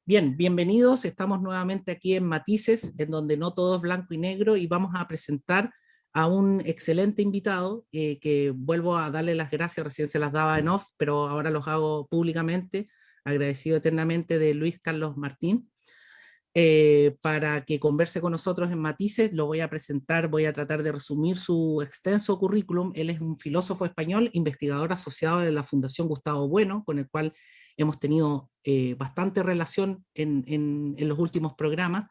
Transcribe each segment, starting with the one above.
Bien, bienvenidos. Estamos nuevamente aquí en Matices, en donde no todo es blanco y negro, y vamos a presentar a un excelente invitado que vuelvo a darle las gracias, recién se las daba en off, pero ahora los hago públicamente, agradecido eternamente de Luis Carlos Martín, para que converse con nosotros en Matices. Lo voy a presentar, voy a tratar de resumir su extenso currículum. Él es un filósofo español, investigador asociado de la Fundación Gustavo Bueno, con el cual hemos tenido bastante relación en los últimos programas,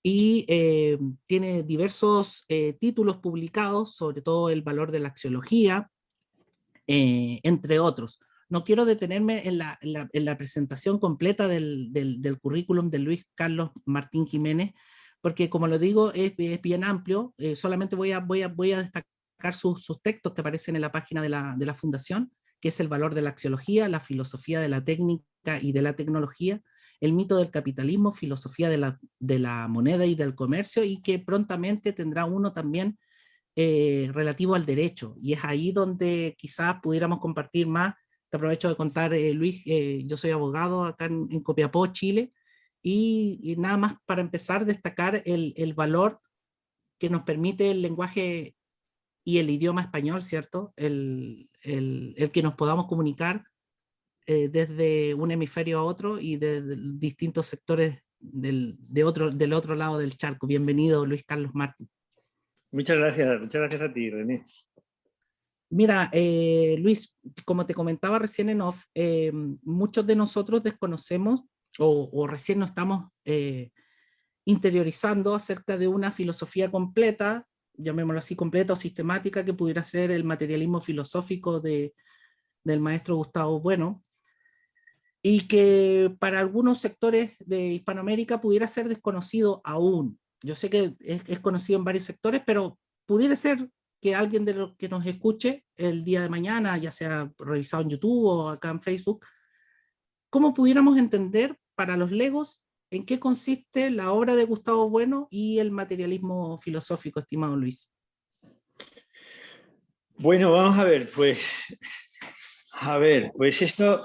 y tiene diversos títulos publicados, sobre todo el valor de la axiología, entre otros. No quiero detenerme en la presentación completa del currículum de Luis Carlos Martín Jiménez, porque como lo digo, es bien amplio. Solamente voy a destacar sus textos que aparecen en la página de la Fundación, que es el valor de la axiología, la filosofía de la técnica y de la tecnología, el mito del capitalismo, filosofía de la moneda y del comercio, y que prontamente tendrá uno también relativo al derecho, y es ahí donde quizás pudiéramos compartir más. Te aprovecho de contar, Luis, yo soy abogado acá en Copiapó, Chile, y nada más para empezar, destacar el valor que nos permite el lenguaje y el idioma español, ¿cierto? El que nos podamos comunicar desde un hemisferio a otro y de distintos sectores del otro lado del charco. Bienvenido, Luis Carlos Martín. Muchas gracias a ti, René. Mira, Luis, como te comentaba recién en off, muchos de nosotros desconocemos o recién nos estamos interiorizando acerca de una filosofía completa, llamémoslo así, completa o sistemática, que pudiera ser el materialismo filosófico del maestro Gustavo Bueno, y que para algunos sectores de Hispanoamérica pudiera ser desconocido aún. Yo sé que es conocido en varios sectores, pero pudiera ser que alguien de los que nos escuche el día de mañana, ya sea revisado en YouTube o acá en Facebook, ¿cómo pudiéramos entender para los legos en qué consiste la obra de Gustavo Bueno y el materialismo filosófico, estimado Luis? Bueno, vamos a ver, pues esto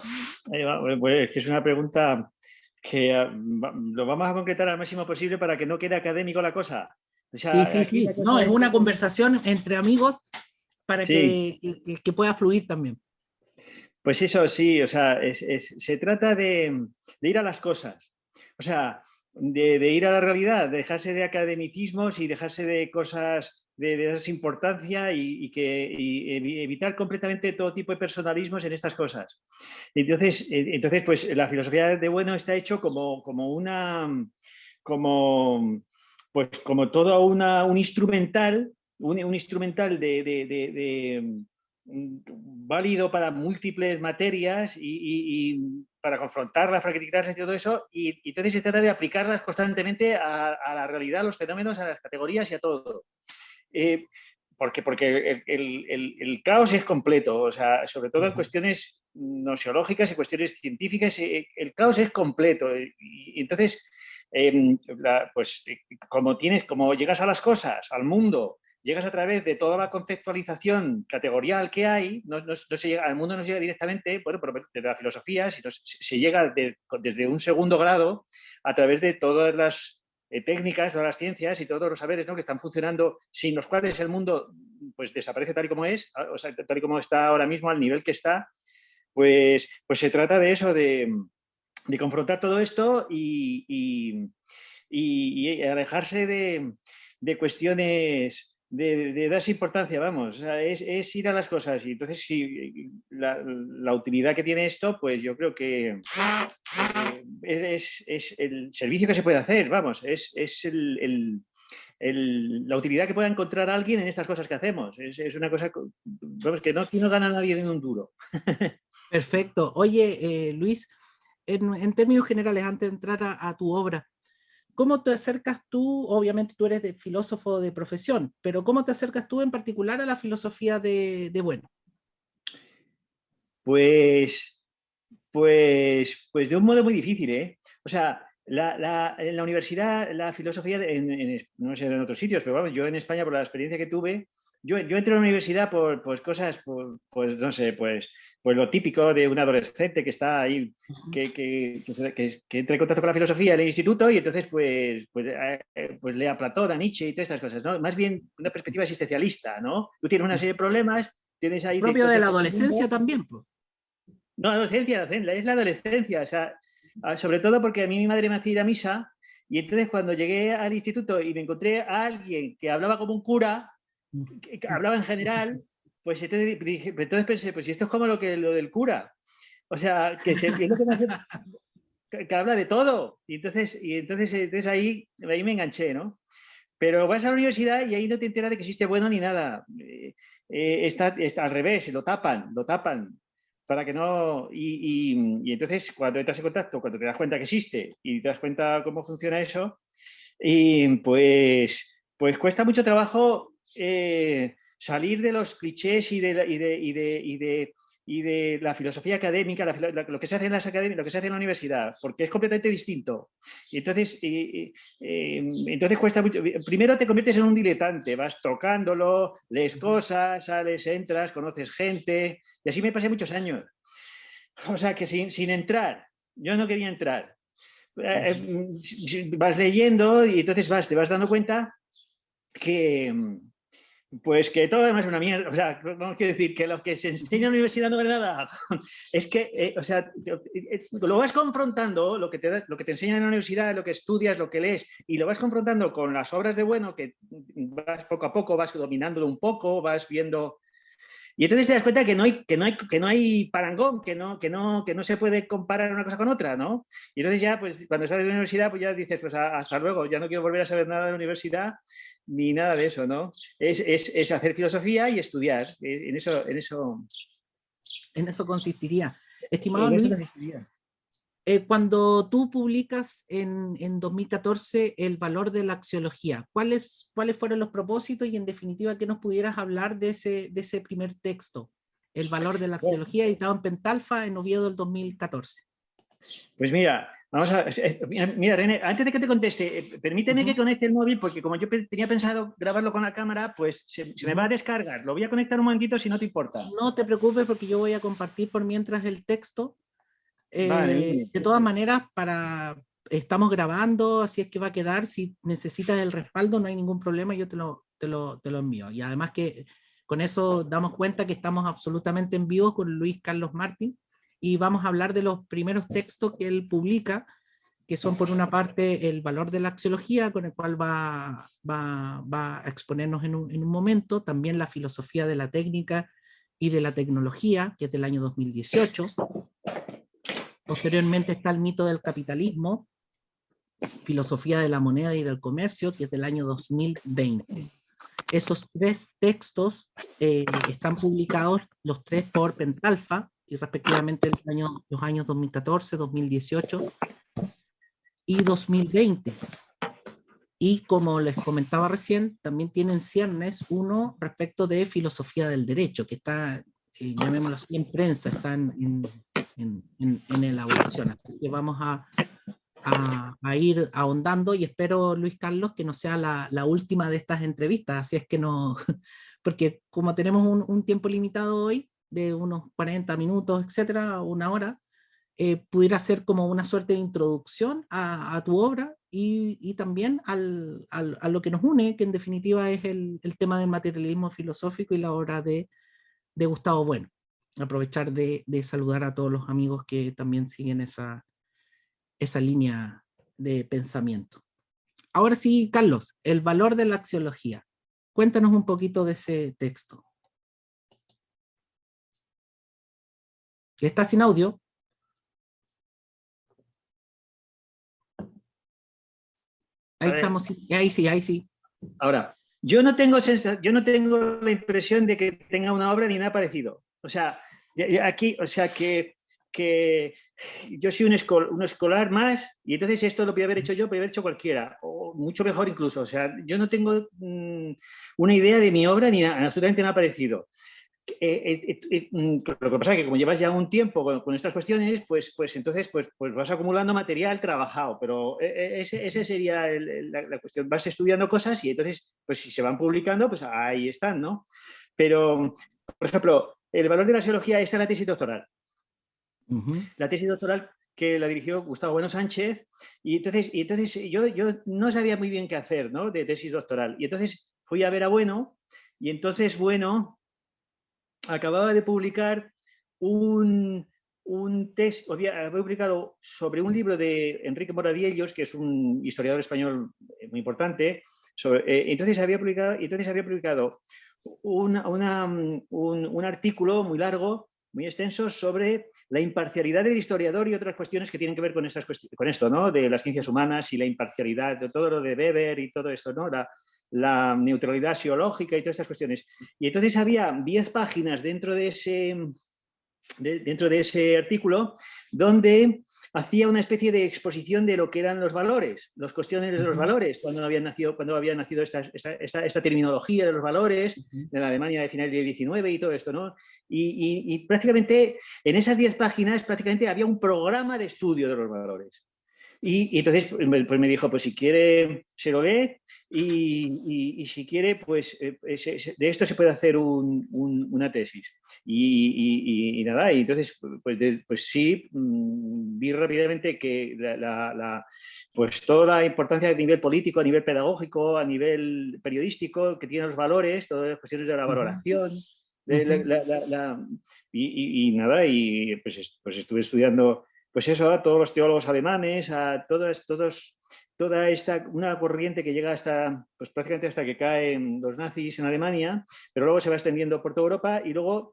pues, que es una pregunta que lo vamos a concretar al máximo posible para que no quede académico la cosa. O Sí, sea, sí, aquí la sí. No, cosa es es... una conversación entre amigos para Sí, que pueda fluir también. pues eso sí, o sea, se trata de ir a las cosas. O sea, de ir a la realidad, de dejarse de academicismos y dejarse de cosas de esa importancia y evitar completamente todo tipo de personalismos en estas cosas. Entonces, pues la filosofía de Bueno está hecho como, como todo un instrumental, un instrumental válido para múltiples materias y para confrontarlas, para criticarlas y todo eso, y entonces se trata de aplicarlas constantemente a la realidad, a los fenómenos, a las categorías y a todo. Eh, porque el caos es completo, o sea, sobre todo en cuestiones nociológicas y cuestiones científicas, el caos es completo. Y entonces, pues como llegas a las cosas, al mundo, llegas a través de toda la conceptualización categorial que hay, no se llega, al mundo no se llega directamente, bueno, desde la filosofía, sino se llega desde un segundo grado a través de todas las técnicas, todas las ciencias y todos los saberes, ¿no?, que están funcionando, sin los cuales el mundo pues desaparece tal y como es, o sea, tal y como está ahora mismo, al nivel que está. Pues se trata de eso, de confrontar todo esto y alejarse de cuestiones de darse importancia, vamos, o sea, es ir a las cosas. Y entonces, si la utilidad que tiene esto, pues yo creo que es el servicio que se puede hacer, vamos, es la utilidad que pueda encontrar alguien en estas cosas que hacemos. Es una cosa, vamos, que no gana nadie de un duro. Perfecto. Oye, Luis, en términos generales, antes de entrar a tu obra, ¿cómo te acercas tú? Obviamente tú eres de filósofo de profesión, pero ¿cómo te acercas tú en particular a la filosofía de Bueno? Pues de un modo muy difícil, ¿eh? O sea, En la universidad, la filosofía, no sé en otros sitios, pero vamos, yo en España, por la experiencia que tuve, yo entré a la universidad por pues, cosas, pues no sé, pues lo típico de un adolescente que está ahí, que entra en contacto con la filosofía del instituto y entonces pues lee a Platón, a Nietzsche y todas estas cosas, ¿no? Más bien una perspectiva existencialista, ¿no? Tú tienes una serie de problemas, tienes ahí... Propio de la adolescencia también, pues. No, adolescencia, es la adolescencia, o sea, sobre todo porque a mí mi madre me hacía ir a misa y entonces cuando llegué al instituto y me encontré a alguien que hablaba como un cura, que hablaba en general, pues entonces pensé, pues esto es como lo del cura, o sea, que es lo que me hace, que habla de todo, y entonces ahí me enganché, ¿no? Pero vas a la universidad y ahí no te enteras de que existe bueno ni nada. Está al revés, lo tapan para que no... Y entonces cuando entras en contacto, cuando te das cuenta que existe y te das cuenta cómo funciona eso, y pues cuesta mucho trabajo salir de los clichés y de la filosofía académica, lo que se hace en las academias, lo que se hace en la universidad, porque es completamente distinto. Y entonces cuesta mucho. Primero te conviertes en un diletante, vas tocándolo, lees cosas, sales, entras, conoces gente, y así me pasé muchos años. O sea que sin entrar, yo no quería entrar. Vas leyendo y entonces te vas dando cuenta que pues que todo además es una mierda, o sea, vamos a decir que lo que se enseña en la universidad no vale nada, es que, o sea, lo vas confrontando, lo que te enseñan en la universidad, lo que estudias, lo que lees, y lo vas confrontando con las obras de Bueno, que vas poco a poco, vas dominándolo un poco, vas viendo... Y entonces te das cuenta que no hay parangón, que no se puede comparar una cosa con otra, ¿no? Y entonces ya, pues cuando sales de la universidad, pues ya dices, pues hasta luego, ya no quiero volver a saber nada de la universidad ni nada de eso, ¿no? Es hacer filosofía y estudiar. En eso consistiría. Estimado Luis, cuando tú publicas en 2014 El valor de la axiología, ¿cuáles fueron los propósitos y en definitiva qué nos pudieras hablar de ese primer texto? El valor de la axiología, editado en Pentalfa en Oviedo del 2014. Pues mira, vamos a... Mira, René, antes de que te conteste, permíteme que conecte el móvil porque como yo tenía pensado grabarlo con la cámara, pues se me va a descargar. Lo voy a conectar un momentito si no te importa. No te preocupes porque yo voy a compartir por mientras el texto. Vale, de todas maneras, estamos grabando, así es que va a quedar. Si necesitas el respaldo, no hay ningún problema, yo te lo envío. Y además que con eso damos cuenta que estamos absolutamente en vivo con Luis Carlos Martín y vamos a hablar de los primeros textos que él publica, que son por una parte El valor de la axiología, con el cual va a exponernos en un momento, también La filosofía de la técnica y de la tecnología, que es del año 2018. Posteriormente está El mito del capitalismo, Filosofía de la moneda y del comercio, que es del año 2020. Esos tres textos están publicados los tres por Pentalfa, y respectivamente los años 2014, 2018 y 2020. Y como les comentaba recién, también tienen ciernes uno respecto de filosofía del derecho, que está, llamémoslo así, en prensa, está en elaboración. Así que vamos a ir ahondando y espero, Luis Carlos, que no sea la última de estas entrevistas, así es que no, porque como tenemos un tiempo limitado hoy, de unos 40 minutos, etcétera, una hora, pudiera ser como una suerte de introducción a tu obra y también a lo que nos une, que en definitiva es el tema del materialismo filosófico y la obra de Gustavo Bueno. Aprovechar de saludar a todos los amigos que también siguen esa línea de pensamiento. Ahora sí, Carlos, El valor de la axiología. Cuéntanos un poquito de ese texto. ¿Está sin audio? Ahí estamos, ahí sí. Ahora, yo no tengo la impresión de que tenga una obra ni nada parecido. O sea, aquí, o sea que yo soy un escolar más y entonces esto lo podía haber hecho yo, podía haber hecho cualquiera, o mucho mejor incluso. O sea, yo no tengo una idea de mi obra ni absolutamente nada parecido. Lo que pasa es que como llevas ya un tiempo con estas cuestiones, pues entonces pues vas acumulando material trabajado, pero ese sería la cuestión. Vas estudiando cosas y entonces, pues si se van publicando, pues ahí están, ¿no? Pero, por ejemplo, el valor de la psicología está en la tesis doctoral. La tesis doctoral que la dirigió Gustavo Bueno Sánchez, y entonces yo no sabía muy bien qué hacer, ¿no? De tesis doctoral. Y entonces fui a ver a Bueno, y entonces Bueno acababa de publicar un texto, había publicado sobre un libro de Enrique Moradiellos, que es un historiador español muy importante. Entonces había publicado un artículo muy largo, muy extenso, sobre la imparcialidad del historiador y otras cuestiones que tienen que ver con esto, ¿no? De las ciencias humanas y la imparcialidad, de todo lo de Weber y todo esto, ¿no? La neutralidad axiológica y todas estas cuestiones. Y entonces había 10 páginas dentro de ese artículo donde hacía una especie de exposición de lo que eran los valores, las cuestiones de los valores, cuando había nacido esta terminología de los valores de la Alemania de finales del 19 y todo esto, ¿no? Y prácticamente en esas 10 páginas prácticamente había un programa de estudio de los valores. Y entonces pues me dijo, pues si quiere se lo lee y si quiere, pues de esto se puede hacer una tesis. Y nada, y entonces pues sí, vi rápidamente que pues toda la importancia a nivel político, a nivel pedagógico, a nivel periodístico que tienen los valores, todas las cuestiones de la valoración. Y nada, y pues estuve estudiando pues eso, a todos los teólogos alemanes, a toda una corriente que llega hasta, pues prácticamente hasta que caen los nazis en Alemania, pero luego se va extendiendo por toda Europa y luego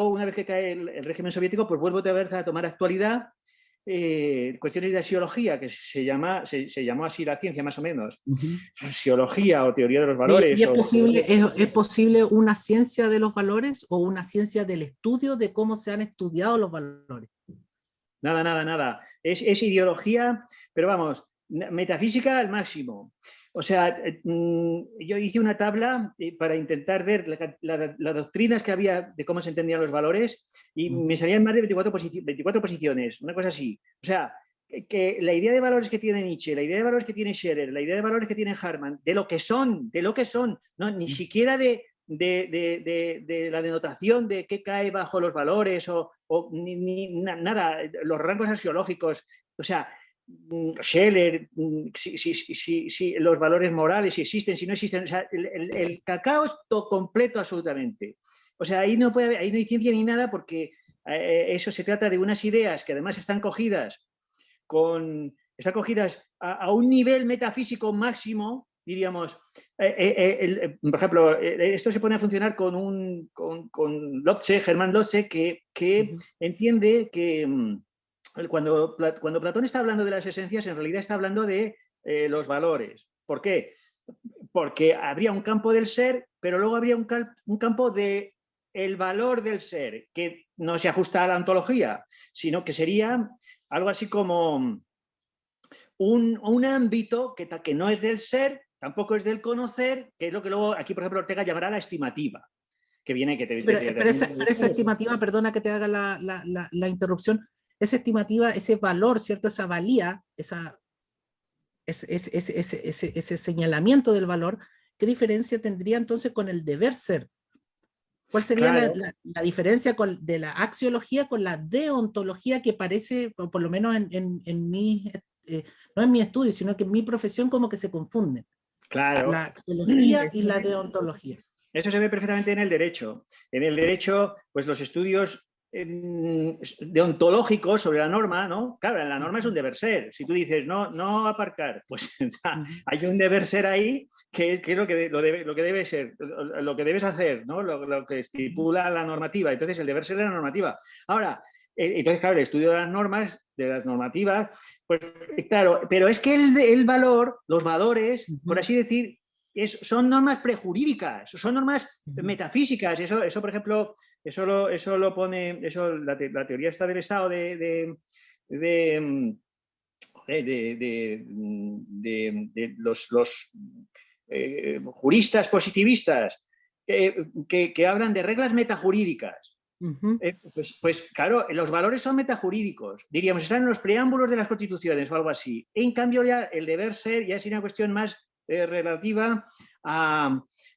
una vez que cae el régimen soviético, pues vuelve otra vez a tomar actualidad cuestiones de axiología, que se llamó así la ciencia más o menos, axiología o teoría de los valores. ¿Y es posible una ciencia de los valores o una ciencia del estudio de cómo se han estudiado los valores? Nada. Es ideología, pero vamos, metafísica al máximo. O sea, yo hice una tabla para intentar ver las doctrinas que había de cómo se entendían los valores y me salían más de 24 posiciones, una cosa así. O sea, que la idea de valores que tiene Nietzsche, la idea de valores que tiene Scherer, la idea de valores que tiene Hartmann, de lo que son, no, ni siquiera de la denotación de qué cae bajo los valores nada, los rangos axiológicos, o sea, Scheller, si los valores morales, si existen, si no existen, o sea, el cacao es todo completo absolutamente. O sea, ahí no hay ciencia ni nada porque eso se trata de unas ideas que además están cogidas a un nivel metafísico máximo, diríamos. Por ejemplo, esto se pone a funcionar con Lotze, Germán Lotze, que entiende que cuando Platón está hablando de las esencias, en realidad está hablando de los valores. ¿Por qué? Porque habría un campo del ser, pero luego habría un campo de el valor del ser, que no se ajusta a la ontología, sino que sería algo así como un ámbito que no es del ser, tampoco es del conocer, que es lo que luego aquí, por ejemplo, Ortega llamará la estimativa. Que viene que pero esa estimativa, perdona que te haga la interrupción, esa estimativa, ese valor, ¿cierto? Esa valía, ese señalamiento del valor, ¿qué diferencia tendría entonces con el deber ser? ¿Cuál sería claro. la diferencia de la axiología con la deontología que parece, por lo menos en mi, no en mi estudio, sino que en mi profesión como que se confunden? Claro. La axiología y la deontología. Eso se ve perfectamente en el derecho. En el derecho, pues los estudios deontológicos sobre la norma, ¿no? Claro, la norma es un deber ser. Si tú dices no aparcar, pues hay un deber ser ahí que es lo que debe ser, lo que debes hacer, ¿no? Lo que estipula la normativa. Entonces, el deber ser es la normativa. Ahora, entonces, claro, el estudio de las normas, de las normativas, pues claro, pero es que el valor, los valores, por así decir, son normas prejurídicas, son normas metafísicas. Eso por ejemplo, eso lo pone, la teoría está del Estado de los juristas positivistas, que hablan de reglas metajurídicas. Ujú. Pues claro, los valores son metajurídicos, diríamos, están en los preámbulos de las constituciones o algo así. En cambio, ya el deber ser ya es una cuestión más relativa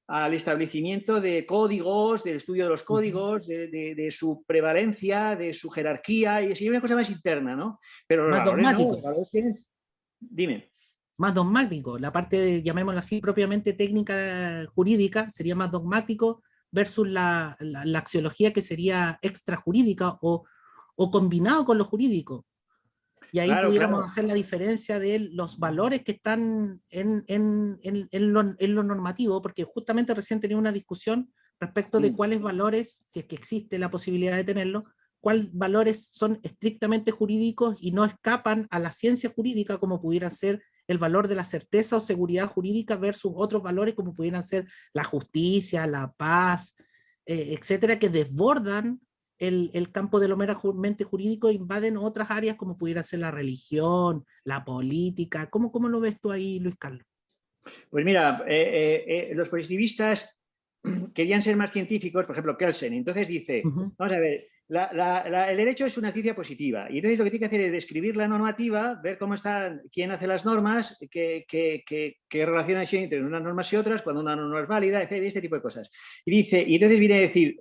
al establecimiento de códigos, del estudio de los códigos, de su prevalencia, de su jerarquía, y es una cosa más interna, ¿no? Pero los Más valores no, dogmático. los valores tienen... Dime. Más dogmático. La parte, llamémosla así, propiamente técnica jurídica, sería más dogmático versus la axiología que sería extrajurídica o combinado con lo jurídico. Y ahí Claro, pudiéramos claro. hacer la diferencia de los valores que están en lo normativo, porque justamente recién tenía una discusión respecto de cuáles valores, si es que existe la posibilidad de tenerlo, cuáles valores son estrictamente jurídicos y no escapan a la ciencia jurídica, como pudiera ser el valor de la certeza o seguridad jurídica versus otros valores como pudieran ser la justicia, la paz, etcétera, que desbordan el campo de lo meramente jurídico, invaden otras áreas como pudiera ser la religión, la política. ¿Cómo lo ves tú ahí, Luis Carlos? Pues mira, los positivistas querían ser más científicos, por ejemplo, Kelsen. Entonces dice, Ujú. vamos a ver, el derecho es una ciencia positiva. Y entonces lo que tiene que hacer es describir la normativa, ver cómo está, quién hace las normas, qué relaciones hay entre unas normas y otras, cuando una norma es válida, etc. Este tipo de cosas. Y dice, y entonces viene a decir,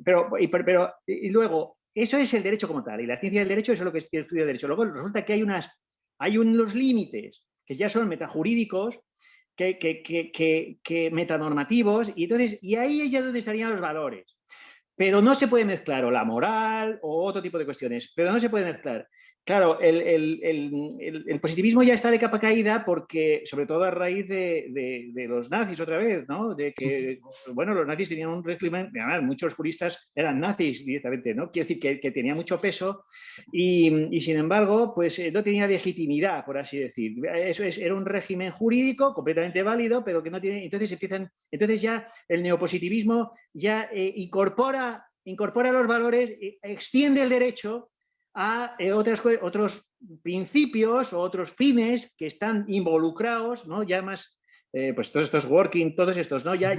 y luego, eso es el derecho como tal. Y la ciencia del derecho, eso es lo que estudia el derecho. Luego resulta que hay unos límites que ya son metajurídicos, que metanormativos, y ahí es ya donde estarían los valores. Pero no se puede mezclar o la moral o otro tipo de cuestiones, pero no se puede mezclar. Claro, el positivismo ya está de capa caída porque, sobre todo a raíz de los nazis otra vez, ¿no? De que, bueno, los nazis tenían un régimen, además muchos juristas eran nazis directamente, ¿no? Quiere decir que tenía mucho peso y sin embargo, pues no tenía legitimidad, por así decir. Era un régimen jurídico completamente válido, pero que no tiene, entonces ya el neopositivismo ya incorpora los valores, extiende el derecho a otros principios o otros fines que están involucrados, ¿no? Ya más, pues todos estos working, todos estos, ¿no? Ya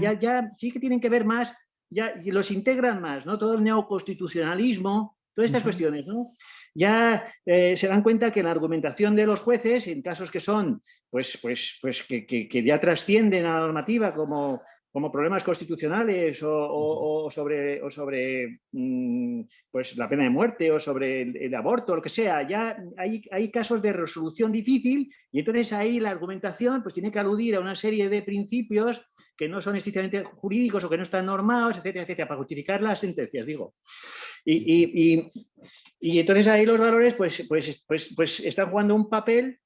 sí que tienen que ver más, ya los integran más, ¿no? Todo el neoconstitucionalismo, todas estas cuestiones, ¿no? Ya se dan cuenta que la argumentación de los jueces, en casos que son, que ya trascienden a la normativa como problemas constitucionales o sobre pues la pena de muerte o sobre el aborto, lo que sea, ya hay casos de resolución difícil y entonces ahí la argumentación pues tiene que aludir a una serie de principios que no son estrictamente jurídicos o que no están normados, etcétera, etcétera, para justificar las sentencias, digo. Y entonces ahí los valores pues están jugando un papel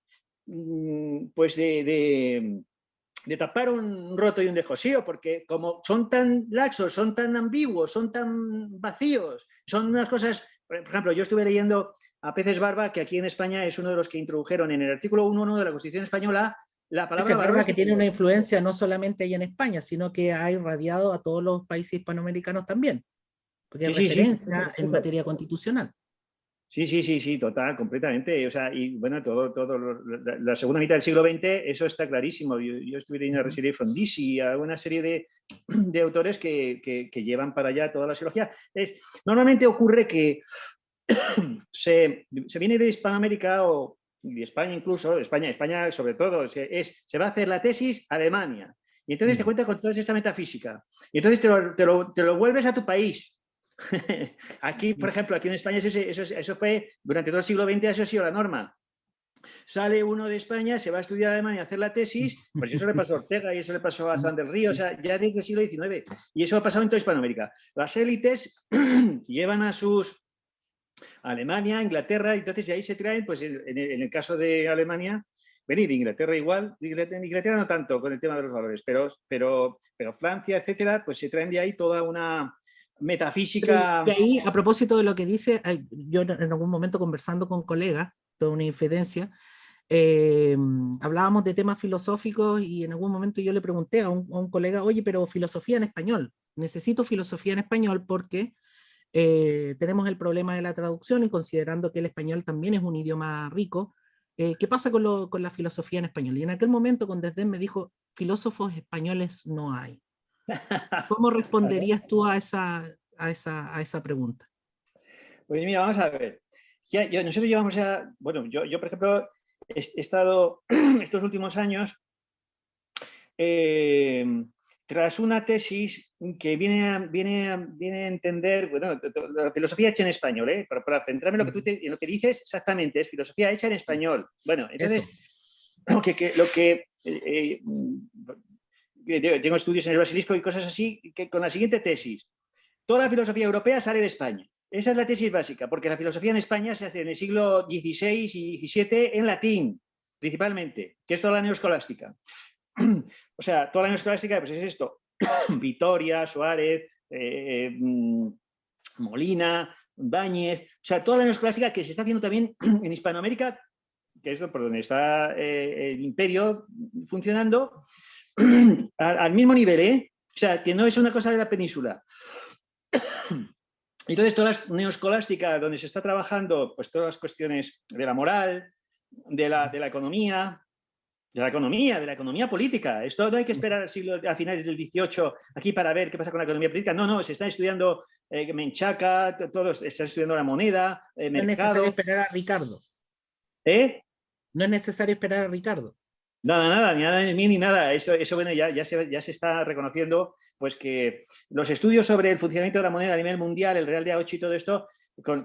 pues de tapar un roto y un descosío, porque como son tan laxos, son tan ambiguos, son tan vacíos, son unas cosas, por ejemplo, yo estuve leyendo a Peces Barba, que aquí en España es uno de los que introdujeron en el artículo 1.1 de la Constitución Española la palabra Esa valor barba que tiene superior. una influencia no solamente allá en España, sino que ha irradiado a todos los países hispanoamericanos también, porque Sí, es sí, sí, referencia en materia constitucional. sí, total, completamente. O sea, y bueno, la segunda mitad del siglo XX, eso está clarísimo. Yo estuve leyendo a Resilia Frondizi y a una serie de autores que llevan para allá toda la psicología. Normalmente ocurre que se viene de Hispanoamérica o de España incluso, España sobre todo, se va a hacer la tesis a Alemania. Y entonces te cuenta con toda esta metafísica. Y entonces te lo vuelves a tu país. Aquí, por ejemplo, aquí en España eso fue, durante todo el siglo XX, eso ha sido la norma. Sale uno de España, se va a estudiar a Alemania a hacer la tesis, pues eso le pasó a Ortega y eso le pasó a San del Río, o sea, ya desde el siglo XIX. Y eso ha pasado en toda Hispanoamérica. Las élites llevan a Alemania, Inglaterra, entonces de ahí se traen, pues en el caso de Alemania, venir de Inglaterra igual, de Inglaterra no tanto con el tema de los valores, pero Francia, etcétera, pues se traen de ahí toda una Y metafísica. ahí, a propósito de lo que dice, yo en algún momento conversando con colegas, toda una infidencia, hablábamos de temas filosóficos y en algún momento yo le pregunté a un colega, oye, pero filosofía en español, necesito filosofía en español porque tenemos el problema de la traducción y considerando que el español también es un idioma rico, ¿qué pasa con la filosofía en español? Y en aquel momento con desdén me dijo, filósofos españoles no hay. ¿Cómo responderías tú a esa pregunta? Pues mira, vamos a ver. Nosotros llevamos ya, bueno, yo por ejemplo, he estado estos últimos años tras una tesis que viene a entender, bueno, la filosofía hecha en español, para centrarme en en lo que dices exactamente, es filosofía hecha en español. Bueno, entonces, tengo estudios en el Basilisco y cosas así, que con la siguiente tesis, toda la filosofía europea sale de España. Esa es la tesis básica, porque la filosofía en España se hace en el siglo XVI y XVII en latín, principalmente, que es toda la neoescolástica. O sea, toda la neoescolástica pues es esto: Vitoria, Suárez, Molina, Báñez, o sea, toda la neoclásica que se está haciendo también en Hispanoamérica, que es por donde está el imperio funcionando, al mismo nivel, o sea, que no es una cosa de la península. Entonces, toda la neoscolástica, donde se está trabajando pues, todas las cuestiones de la moral, de la economía, de la economía política. Esto no hay que esperar a finales del XVIII aquí para ver qué pasa con la economía política. No, se está estudiando Menchaca, todos están estudiando la moneda, mercado. No es necesario esperar a Ricardo. No es necesario esperar a Ricardo. Nada, ni nada de mí ni nada. Eso bueno, ya se está reconociendo pues que los estudios sobre el funcionamiento de la moneda a nivel mundial, el Real de A8 y todo esto, con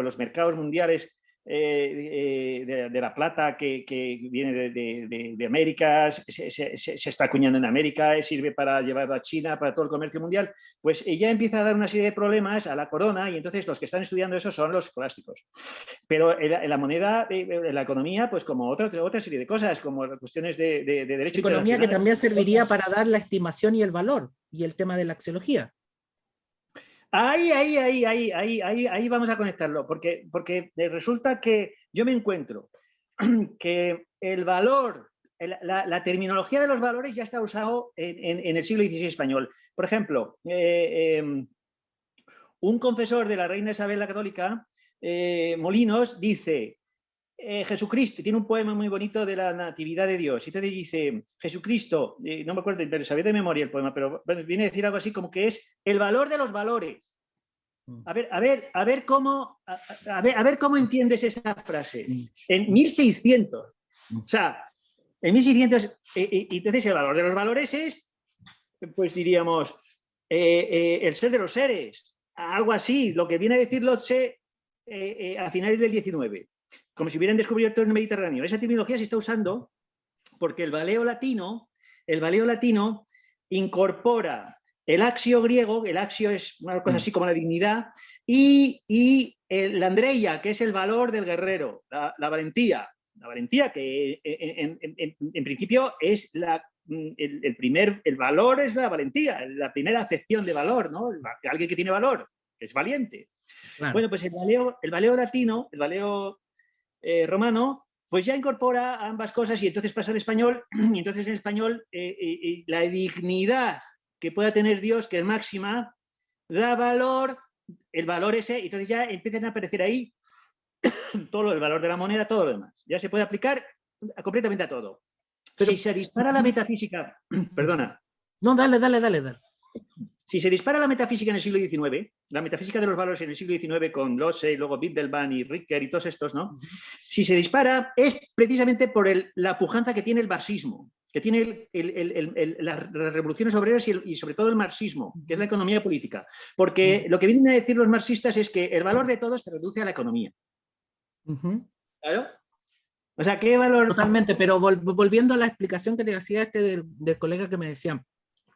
los mercados mundiales de la plata que viene de América, se está acuñando en América, sirve para llevarlo a China, para todo el comercio mundial, pues ya empieza a dar una serie de problemas a la corona y entonces los que están estudiando eso son los escolásticos. Pero en la moneda, en la economía, pues como otra serie de cosas, como cuestiones de derecho internacional. Economía que también serviría para dar la estimación y el valor, y el tema de la axiología. Ahí vamos a conectarlo, porque resulta que yo me encuentro que el valor, la terminología de los valores ya está usado en el siglo XVI español. Por ejemplo, un confesor de la reina Isabel la Católica, Molinos, dice: Jesucristo, tiene un poema muy bonito de la Natividad de Dios, y entonces dice: Jesucristo, no me acuerdo, pero sabía de memoria el poema, pero viene a decir algo así como que es el valor de los valores. A ver cómo entiendes esa frase. En 1600, o sea, en 1600, entonces el valor de los valores es, pues diríamos, el ser de los seres, algo así, lo que viene a decir Lotze a finales del 19, como si hubieran descubierto el Mediterráneo. Esa terminología se está usando porque el valeo latino incorpora el axio griego, el axio es una cosa así como la dignidad, y la andreia, que es el valor del guerrero, la valentía. La valentía que en principio es el valor es la valentía, la primera acepción de valor, ¿no? Alguien que tiene valor, que es valiente. Claro. Bueno, pues el valeo latino, el valeo romano, pues ya incorpora ambas cosas y entonces pasa al español, y entonces en español la dignidad que pueda tener Dios, que es máxima, da valor, el valor ese, y entonces ya empiezan a aparecer ahí todo el valor de la moneda, todo lo demás. Ya se puede aplicar completamente a todo. Pero si se dispara la metafísica, perdona. No, dale. Si se dispara la metafísica en el siglo XIX, la metafísica de los valores en el siglo XIX con Lotze y luego Wittgenstein y Ricker y todos estos, ¿no? Si se dispara es precisamente por la pujanza que tiene el marxismo, que tiene las revoluciones obreras y sobre todo el marxismo, que es la economía política. Porque lo que vienen a decir los marxistas es que el valor de todo se reduce a la economía. ¿Claro? O sea, ¿qué valor? Totalmente, pero volviendo a la explicación que te hacía del colega que me decía,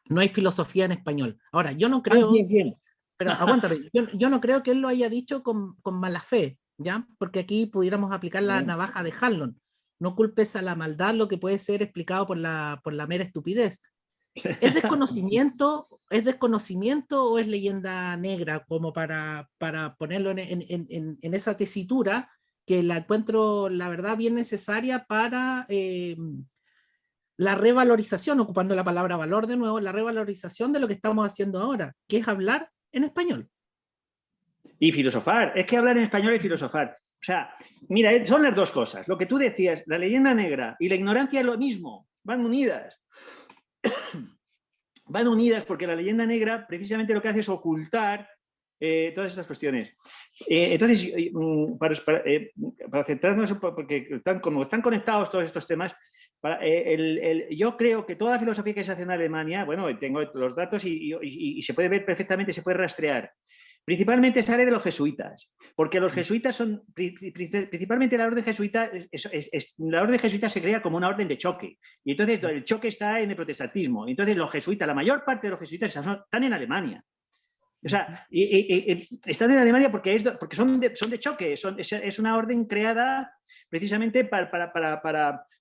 no hay filosofía en español. Ahora, yo no creo, bien. Pero aguántame, yo no creo que él lo haya dicho con mala fe, ¿ya? Porque aquí pudiéramos aplicar la navaja de Hanlon. No culpes a la maldad lo que puede ser explicado por la mera estupidez. ¿Es desconocimiento o es leyenda negra como para ponerlo en esa tesitura que la encuentro, la verdad, bien necesaria para la revalorización, ocupando la palabra valor de nuevo, la revalorización de lo que estamos haciendo ahora, que es hablar en español? Y filosofar. Es que hablar en español y filosofar. O sea, mira, son las dos cosas. Lo que tú decías, la leyenda negra y la ignorancia es lo mismo, van unidas. van unidas porque la leyenda negra precisamente lo que hace es ocultar todas estas cuestiones. Entonces, para centrarnos, porque como están conectados todos estos temas, yo creo que toda la filosofía que se hace en Alemania, bueno, tengo los datos y se puede ver perfectamente, se puede rastrear. Principalmente sale de los jesuitas, porque los jesuitas son, principalmente la orden jesuita, la orden jesuita se crea como una orden de choque, y entonces el choque está en el protestantismo. Entonces los jesuitas, la mayor parte de los jesuitas están en Alemania. O sea, están en Alemania porque son de choque, es una orden creada precisamente para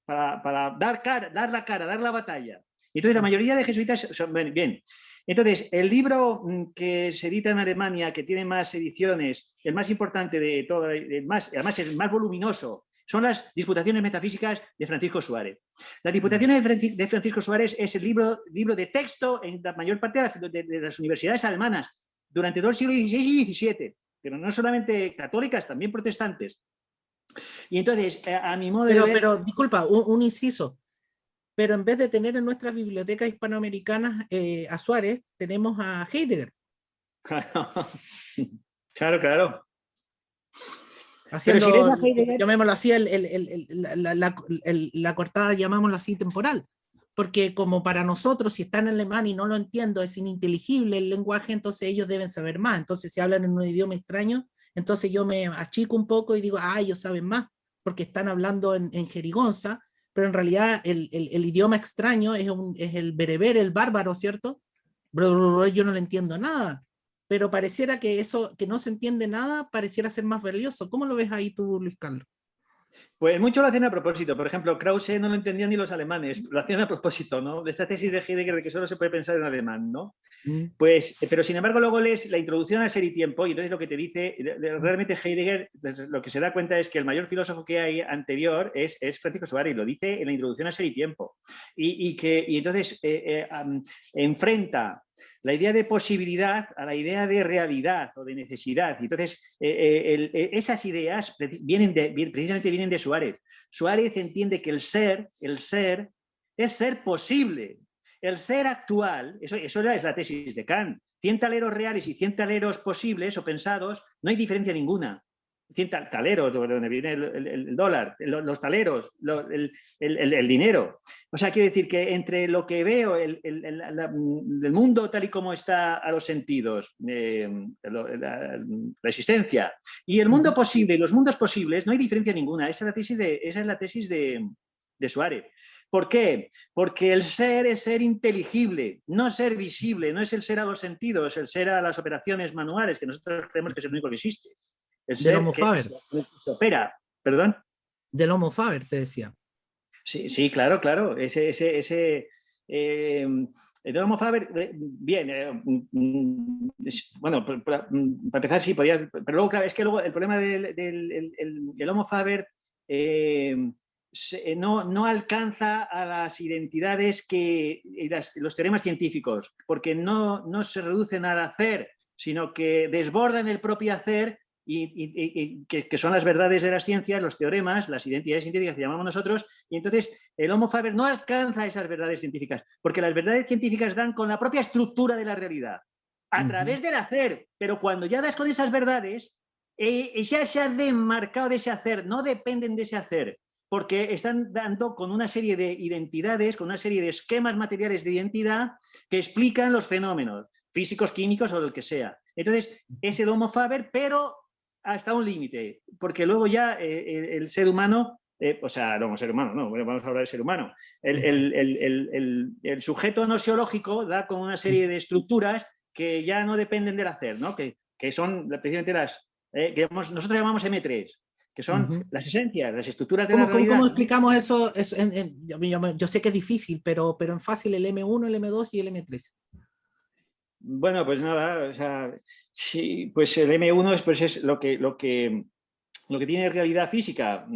dar la cara, dar la batalla. Entonces la mayoría de jesuitas son bien. Entonces, el libro que se edita en Alemania, que tiene más ediciones, el más importante de todo, además el más voluminoso, son las Disputaciones Metafísicas de Francisco Suárez. Las Disputaciones de Francisco Suárez es el libro de texto en la mayor parte de las universidades alemanas durante todo el siglo XVI y XVII, pero no solamente católicas, también protestantes. Y entonces, a mi modo de ver... Pero disculpa, un inciso. Pero en vez de tener en nuestras bibliotecas hispanoamericanas a Suárez, tenemos a Heidegger. Claro. Haciendo, pero si lees a Heidegger, llamémoslo así, la cortada, llamámoslo así, temporal. Porque como para nosotros, si está en alemán y no lo entiendo, es ininteligible el lenguaje, entonces ellos deben saber más. Entonces, si hablan en un idioma extraño, entonces yo me achico un poco y digo, ellos saben más, porque están hablando en jerigonza, pero en realidad el idioma extraño es el bereber, el bárbaro, ¿cierto? Yo no le entiendo nada, pero pareciera que eso, que no se entiende nada, pareciera ser más valioso. ¿Cómo lo ves ahí tú, Luis Carlos? Pues mucho lo hacen a propósito. Por ejemplo, Krause no lo entendían ni los alemanes, lo hacían a propósito, ¿no? De esta tesis de Heidegger de que solo se puede pensar en alemán, ¿no? Pues, pero sin embargo luego lees la introducción a Ser y Tiempo y entonces lo que te dice, realmente Heidegger, lo que se da cuenta es que el mayor filósofo que hay anterior es Francisco Suárez, y lo dice en la introducción a Ser y Tiempo. Y entonces enfrenta la idea de posibilidad a la idea de realidad o de necesidad. Y entonces, esas ideas precisamente vienen de Suárez. Suárez entiende que el ser es ser posible. El ser actual, eso es la tesis de Kant. 100 taleros reales y 100 taleros posibles o pensados, no hay diferencia ninguna. 100 taleros, de donde viene el dólar, los taleros, el dinero. O sea, quiero decir que entre lo que veo, el mundo tal y como está a los sentidos, la existencia, y el mundo posible, los mundos posibles, no hay diferencia ninguna. Esa es la tesis de Suárez. ¿Por qué? Porque el ser es ser inteligible, no ser visible, no es el ser a los sentidos, el ser a las operaciones manuales, que nosotros creemos que es el único que existe. El ser que se opera, ¿perdón? Del Homo Faber, te decía. Sí, claro. El Homo Faber, bien, bueno, para empezar sí, podía, pero luego, claro, es que luego el problema del Homo Faber no alcanza a las identidades los teoremas científicos, porque no se reducen al hacer, sino que desbordan el propio hacer y que son las verdades de las ciencias, los teoremas, las identidades científicas que llamamos nosotros, y entonces el Homo Faber no alcanza esas verdades científicas, porque las verdades científicas dan con la propia estructura de la realidad, a través del hacer, pero cuando ya das con esas verdades, ya se han demarcado de ese hacer, no dependen de ese hacer, porque están dando con una serie de identidades, con una serie de esquemas materiales de identidad que explican los fenómenos físicos, químicos o lo que sea. Entonces, es el Homo Faber, pero hasta un límite, porque luego ya el ser humano, o sea, no, ser humano, no, vamos a hablar de ser humano, el sujeto nosiológico da con una serie de estructuras que ya no dependen del hacer, ¿no? Que son precisamente las que nosotros llamamos M3, que son las esencias, las estructuras de la realidad. ¿Cómo explicamos eso? Yo sé que es difícil, pero en fácil el M1, el M2 y el M3. Bueno, pues nada, o sea, sí, pues el M1 es lo que tiene realidad física,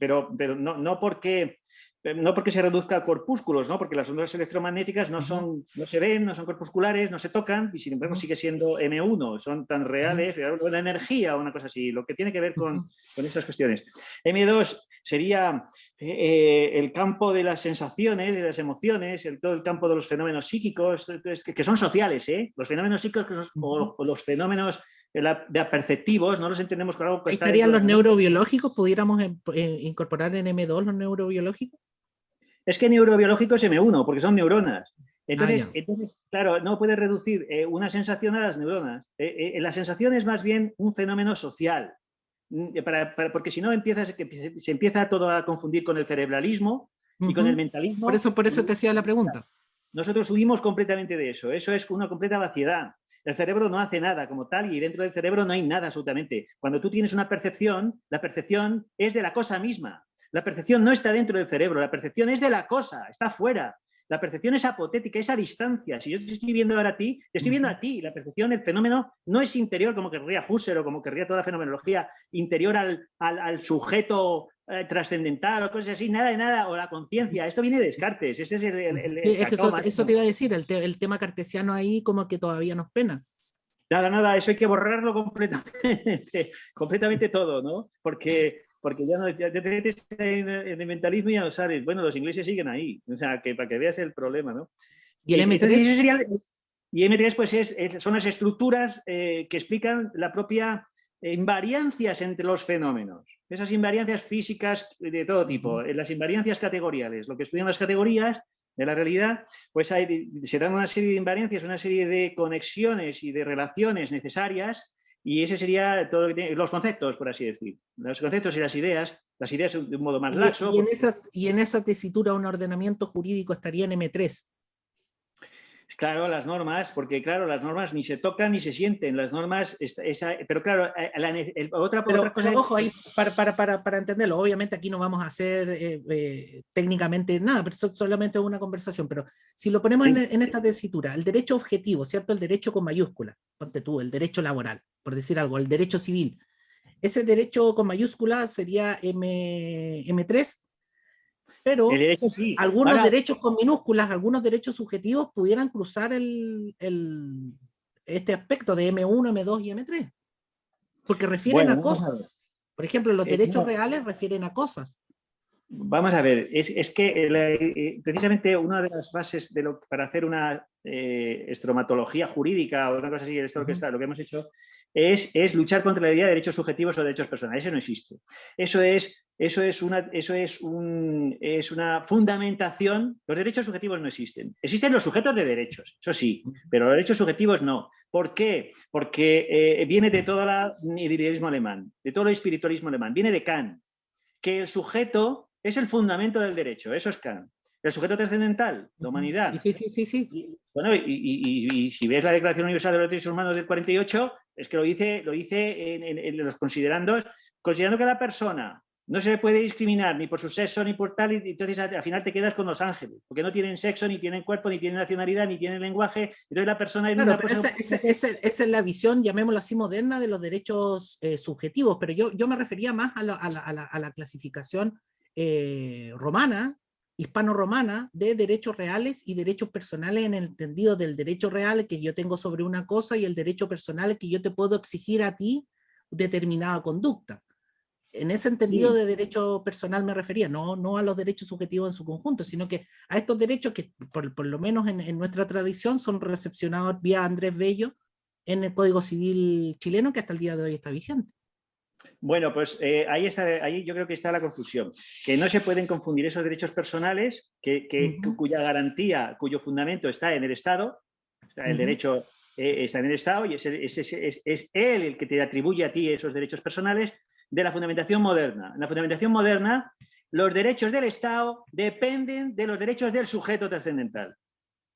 pero no porque no porque se reduzca a corpúsculos, ¿no? Porque las ondas electromagnéticas no se ven, no son corpusculares, no se tocan, y sin embargo sigue siendo M1, son tan reales, la energía o una cosa así, lo que tiene que ver con esas cuestiones. M2 sería el campo de las sensaciones, de las emociones, todo el campo de los fenómenos psíquicos, que son sociales, ¿eh? Los fenómenos psíquicos o los fenómenos de perceptivos, no los entendemos con algo que está ¿Estarían dentro los neurobiológicos? ¿Pudiéramos incorporar en M2 los neurobiológicos? Es que neurobiológico es M1, porque son neuronas. Entonces, claro, no puedes reducir una sensación a las neuronas. La sensación es más bien un fenómeno social, porque si no se empieza todo a confundir con el cerebralismo y con el mentalismo. Por eso te hacía la pregunta. Nosotros huimos completamente de eso. Eso es una completa vaciedad. El cerebro no hace nada como tal y dentro del cerebro no hay nada absolutamente. Cuando tú tienes una percepción, la percepción es de la cosa misma. La percepción no está dentro del cerebro, la percepción es de la cosa, está fuera. La percepción es apotética, es a distancia. Si yo te estoy viendo ahora a ti, te estoy viendo a ti. La percepción, el fenómeno, no es interior como querría Husserl o como querría toda la fenomenología, interior al sujeto trascendental o cosas así, nada de nada, o la conciencia. Esto viene de Descartes. Ese es eso te iba a decir, el tema cartesiano ahí como que todavía nos pena. Nada, eso hay que borrarlo completamente todo, ¿no? Porque ya te metes en el mentalismo y ya lo sabes. Bueno, los ingleses siguen ahí, o sea, que para que veas el problema, ¿no? ¿Y el M3? Entonces, eso sería, y M3 pues son las estructuras que explican la propia invariancias entre los fenómenos. Esas invariancias físicas de todo tipo, las invariancias categoriales, lo que estudian las categorías de la realidad, pues se dan una serie de invariancias, una serie de conexiones y de relaciones necesarias. Y ese sería todo lo que los conceptos, por así decir. Los conceptos y las ideas de un modo más laxo. Y en esa tesitura un ordenamiento jurídico estaría en M3. Claro, las normas, porque claro, las normas ni se tocan ni se sienten. Las normas, pero claro, otra cosa es... Ojo, ahí, para entenderlo, obviamente aquí no vamos a hacer técnicamente nada, pero solamente una conversación, pero si lo ponemos en esta tesitura, el derecho objetivo, ¿cierto? El derecho con mayúscula, ponte tú, el derecho laboral, por decir algo, el derecho civil. Ese derecho con mayúscula sería M3, pero sí. algunos derechos con minúsculas, algunos derechos subjetivos pudieran cruzar este aspecto de M1, M2 y M3, porque refieren a cosas. Por ejemplo, los derechos reales refieren a cosas. Vamos a ver, es que precisamente una de las bases para hacer una estromatología jurídica o una cosa así, esto lo que hemos hecho, es luchar contra la idea de derechos subjetivos o derechos personales. Eso no existe. Eso es una fundamentación. Los derechos subjetivos no existen. Existen los sujetos de derechos, eso sí, pero los derechos subjetivos no. ¿Por qué? Porque viene de todo el idealismo alemán, de todo el espiritualismo alemán, viene de Kant, que el sujeto es el fundamento del derecho, eso es Kant. El sujeto trascendental, la humanidad. Sí. Y si ves la Declaración Universal de los Derechos Humanos del 48, es que lo dice en los considerando que la persona no se le puede discriminar ni por su sexo ni por tal, y entonces al final te quedas con los ángeles, porque no tienen sexo, ni tienen cuerpo, ni tienen nacionalidad, ni tienen lenguaje. Entonces la persona es una cosa... Esa es la visión, llamémosla así, moderna de los derechos subjetivos, pero yo me refería más a la clasificación romana, hispano-romana, de derechos reales y derechos personales, en el entendido del derecho real que yo tengo sobre una cosa y el derecho personal que yo te puedo exigir a ti determinada conducta. En ese entendido de derecho personal me refería, no a los derechos subjetivos en su conjunto, sino que a estos derechos que por lo menos en nuestra tradición son recepcionados vía Andrés Bello en el Código Civil chileno, que hasta el día de hoy está vigente. Bueno, pues ahí yo creo que está la confusión, que no se pueden confundir esos derechos personales cuya garantía, cuyo fundamento está en el Estado, el derecho está en el Estado y es él el que te atribuye a ti esos derechos personales, de la fundamentación moderna. En la fundamentación moderna, los derechos del Estado dependen de los derechos del sujeto trascendental,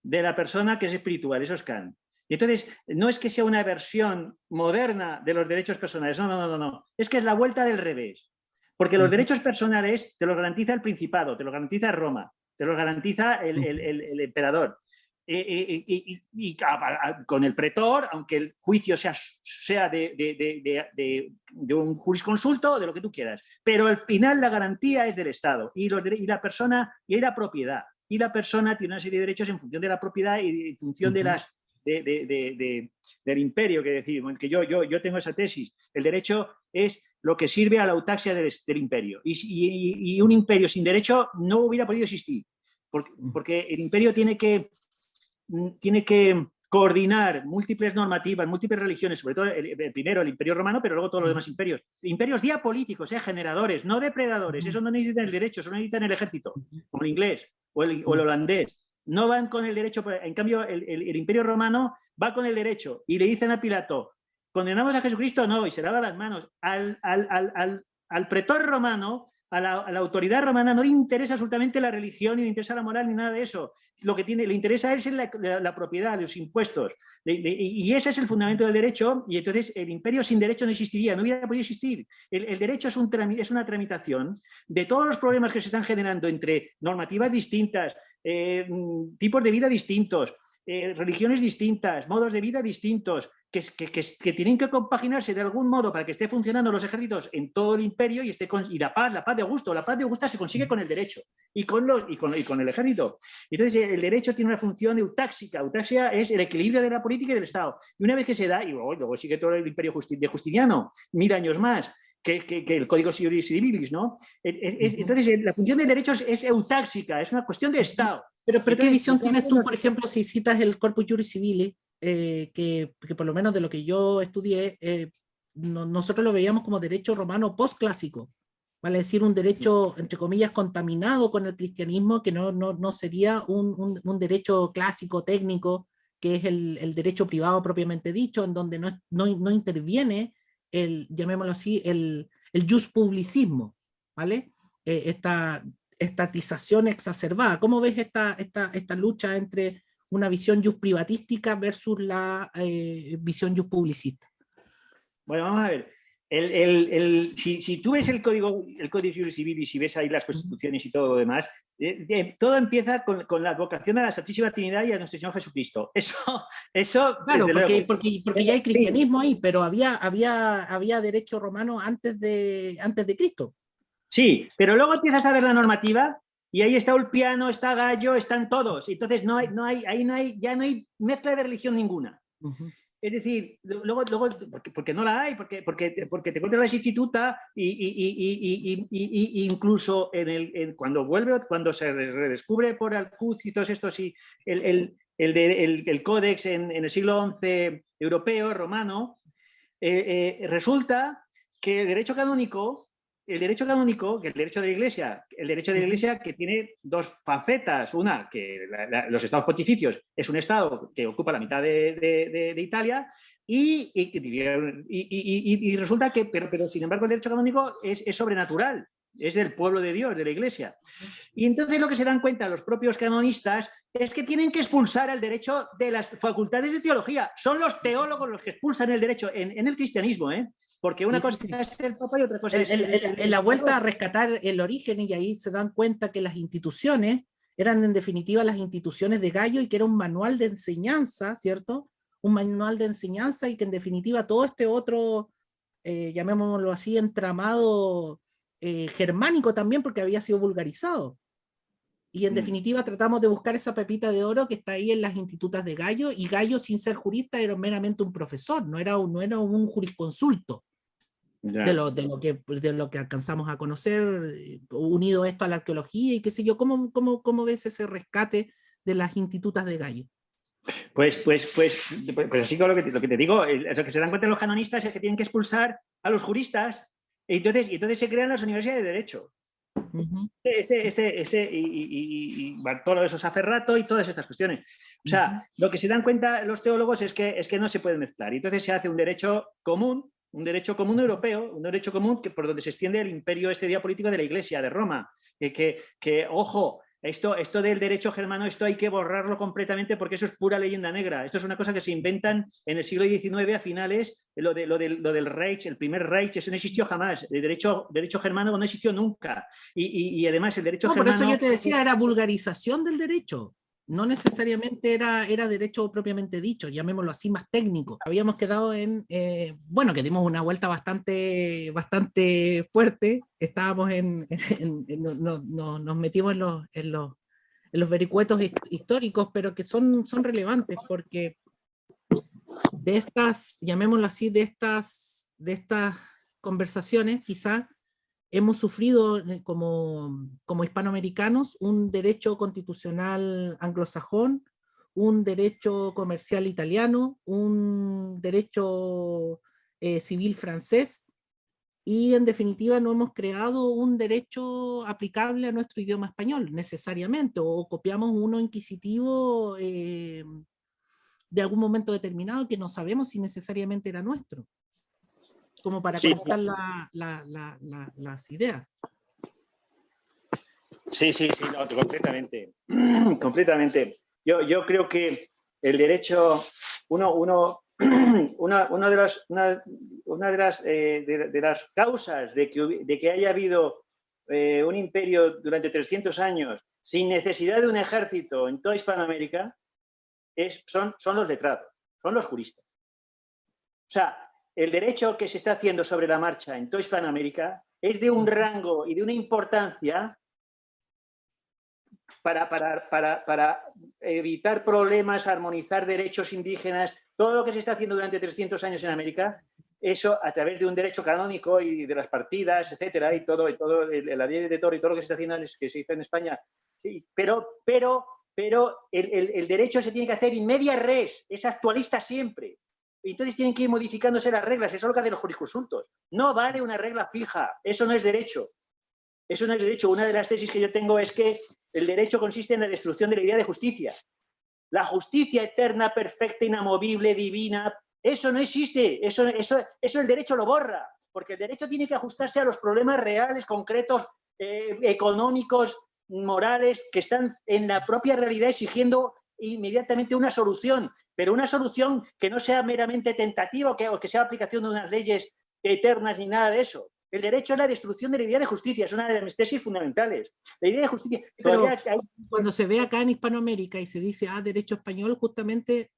de la persona que es espiritual, eso es Kant. Y entonces, no es que sea una versión moderna de los derechos personales, no. Es que es la vuelta del revés. Porque los derechos personales te los garantiza el Principado, te los garantiza Roma, te los garantiza el emperador. con el pretor, aunque el juicio sea de un jurisconsulto, de lo que tú quieras. Pero al final la garantía es del Estado y la persona y hay la propiedad. Y la persona tiene una serie de derechos en función de la propiedad y en función de las del imperio, que decimos, que yo tengo esa tesis. El derecho es lo que sirve a la autaxia del imperio. Y un imperio sin derecho no hubiera podido existir, porque el imperio tiene que coordinar múltiples normativas, múltiples religiones, sobre todo primero el Imperio Romano, pero luego todos los demás imperios. Imperios diapolíticos, generadores, no depredadores. Eso no necesitan el derecho, eso necesitan el ejército, como el inglés o el holandés. No van con el derecho, en cambio el Imperio Romano va con el derecho y le dicen a Pilato, ¿condenamos a Jesucristo? No, y se lava las manos. Al pretor romano, a la autoridad romana no le interesa absolutamente la religión, ni le interesa la moral, ni nada de eso. Lo que le interesa es la propiedad, los impuestos. Y ese es el fundamento del derecho, y entonces el imperio sin derecho no existiría, no hubiera podido existir. El derecho es una tramitación de todos los problemas que se están generando entre normativas distintas, tipos de vida distintos, religiones distintas, modos de vida distintos, que tienen que compaginarse de algún modo para que esté funcionando los ejércitos en todo el imperio y la paz de gusto. La paz de gusto se consigue con el derecho y con el ejército. Entonces el derecho tiene una función eutáxica. Eutaxia es el equilibrio de la política y del Estado. Y una vez que se da, y luego sigue todo el imperio de Justiniano, 1000 años más, que el Código Civilis, ¿no? Entonces la función del derecho es eutáxica, es una cuestión de Estado. Pero ¿qué visión tienes tú, por ejemplo, si citas el Corpus Juris Civilis, que por lo menos de lo que yo estudié, nosotros lo veíamos como derecho romano postclásico, vale decir, un derecho, entre comillas, contaminado con el cristianismo, que no sería un derecho clásico, técnico, que es el derecho privado propiamente dicho, en donde no interviene llamémoslo así, el jus publicismo, ¿vale? Esta estatización exacerbada. ¿Cómo ves esta lucha entre una visión jus privatística versus la visión jus publicista? Bueno, vamos a ver. Si tú ese Código Juris Civilis y ves ahí las constituciones y todo lo demás, todo empieza con la advocación a la Santísima Trinidad y a nuestro Señor Jesucristo. Eso claro, porque ya hay cristianismo ahí, pero había derecho romano antes de Cristo. Sí, pero luego empiezas a ver la normativa y ahí está Ulpiano, está Gallo, están todos. Entonces ya no hay mezcla de religión ninguna. Es decir, luego porque no la hay, porque te encuentras las institutas y incluso cuando se redescubre por Alcuz y todos estos, y el códex en el siglo XI europeo, romano, resulta que el derecho canónico, que el derecho de la Iglesia, que tiene dos facetas. Una, que los estados pontificios es un estado que ocupa la mitad de Italia y resulta que, pero sin embargo el derecho canónico es sobrenatural, es del pueblo de Dios, de la Iglesia. Y entonces lo que se dan cuenta los propios canonistas es que tienen que expulsar el derecho de las facultades de teología. Son los teólogos los que expulsan el derecho en el cristianismo, porque una cosa es el Papa y otra cosa es... En la vuelta a rescatar el origen, y ahí se dan cuenta que las instituciones eran en definitiva las instituciones de Gallo y que era un manual de enseñanza, ¿cierto? Un manual de enseñanza y que en definitiva todo este otro, llamémoslo así, entramado germánico también, porque había sido vulgarizado. Y en definitiva tratamos de buscar esa pepita de oro que está ahí en las institutas de Gallo, y Gallo, sin ser jurista, era meramente un profesor, no era un jurisconsulto. De lo que alcanzamos a conocer, unido esto a la arqueología y qué sé yo. ¿Cómo ves ese rescate de las institutas de Gallo? Pues así con lo que te digo, lo que se dan cuenta los canonistas es que tienen que expulsar a los juristas, y entonces se crean las universidades de Derecho. Y Bartolo de Sosaferrato y todas estas cuestiones. O sea, lo que se dan cuenta los teólogos es que no se pueden mezclar. Y entonces se hace un derecho común europeo, un derecho común por donde se extiende el imperio diapolítico de la Iglesia, de Roma. Ojo, esto del derecho germano, esto hay que borrarlo completamente porque eso es pura leyenda negra. Esto es una cosa que se inventan en el siglo XIX a finales, lo del Reich, el primer Reich, eso no existió jamás. El derecho germano no existió nunca. Y además el derecho germano... Por eso yo te decía, era vulgarización del derecho. no necesariamente era derecho propiamente dicho, llamémoslo así, más técnico. Habíamos quedado en, bueno, que dimos una vuelta bastante fuerte, estábamos nos metimos en los vericuetos históricos, pero que son relevantes, porque de estas, llamémoslo así, de estas conversaciones, quizás hemos sufrido como hispanoamericanos un derecho constitucional anglosajón, un derecho comercial italiano, un derecho civil francés, y en definitiva no hemos creado un derecho aplicable a nuestro idioma español necesariamente, o copiamos uno inquisitivo de algún momento determinado que no sabemos si necesariamente era nuestro, como para Sí, conectar las ideas. sí, no, completamente. Completamente. Yo creo que el derecho, una de las causas de que haya habido un imperio durante 300 años sin necesidad de un ejército en toda Hispanoamérica son los letrados, son los juristas. O sea, el derecho que se está haciendo sobre la marcha en toda Hispanoamérica es de un rango y de una importancia para evitar problemas, armonizar derechos indígenas, todo lo que se está haciendo durante 300 años en América, eso a través de un derecho canónico y de las partidas, etcétera, y todo la ley de Toro y todo lo que se está haciendo, que se hizo en España. Sí, pero el derecho se tiene que hacer in media res, es actualista siempre. Entonces tienen que ir modificándose las reglas, eso es lo que hacen los jurisconsultos. No vale una regla fija, eso no es derecho. Eso no es derecho. Una de las tesis que yo tengo es que el derecho consiste en la destrucción de la idea de justicia. La justicia eterna, perfecta, inamovible, divina, eso no existe. Eso el derecho lo borra, porque el derecho tiene que ajustarse a los problemas reales, concretos, económicos, morales, que están en la propia realidad exigiendo inmediatamente una solución, pero una solución que no sea meramente tentativa o que sea aplicación de unas leyes eternas ni nada de eso. El derecho es la destrucción de la idea de justicia, es una de mis tesis fundamentales. La idea de justicia... Cuando se ve acá en Hispanoamérica y se dice, derecho español, justamente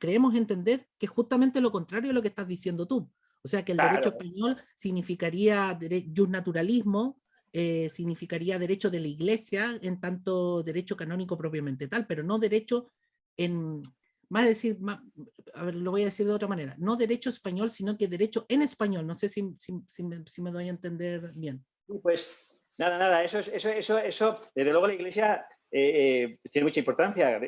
creemos entender que es justamente lo contrario de lo que estás diciendo tú. O sea, que el derecho español significaría justnaturalismo, significaría derecho de la Iglesia, en tanto derecho canónico propiamente tal, pero no derecho a ver, lo voy a decir de otra manera, no derecho español, sino que derecho en español. No sé si me doy a entender bien. Pues nada, eso, desde luego la Iglesia tiene mucha importancia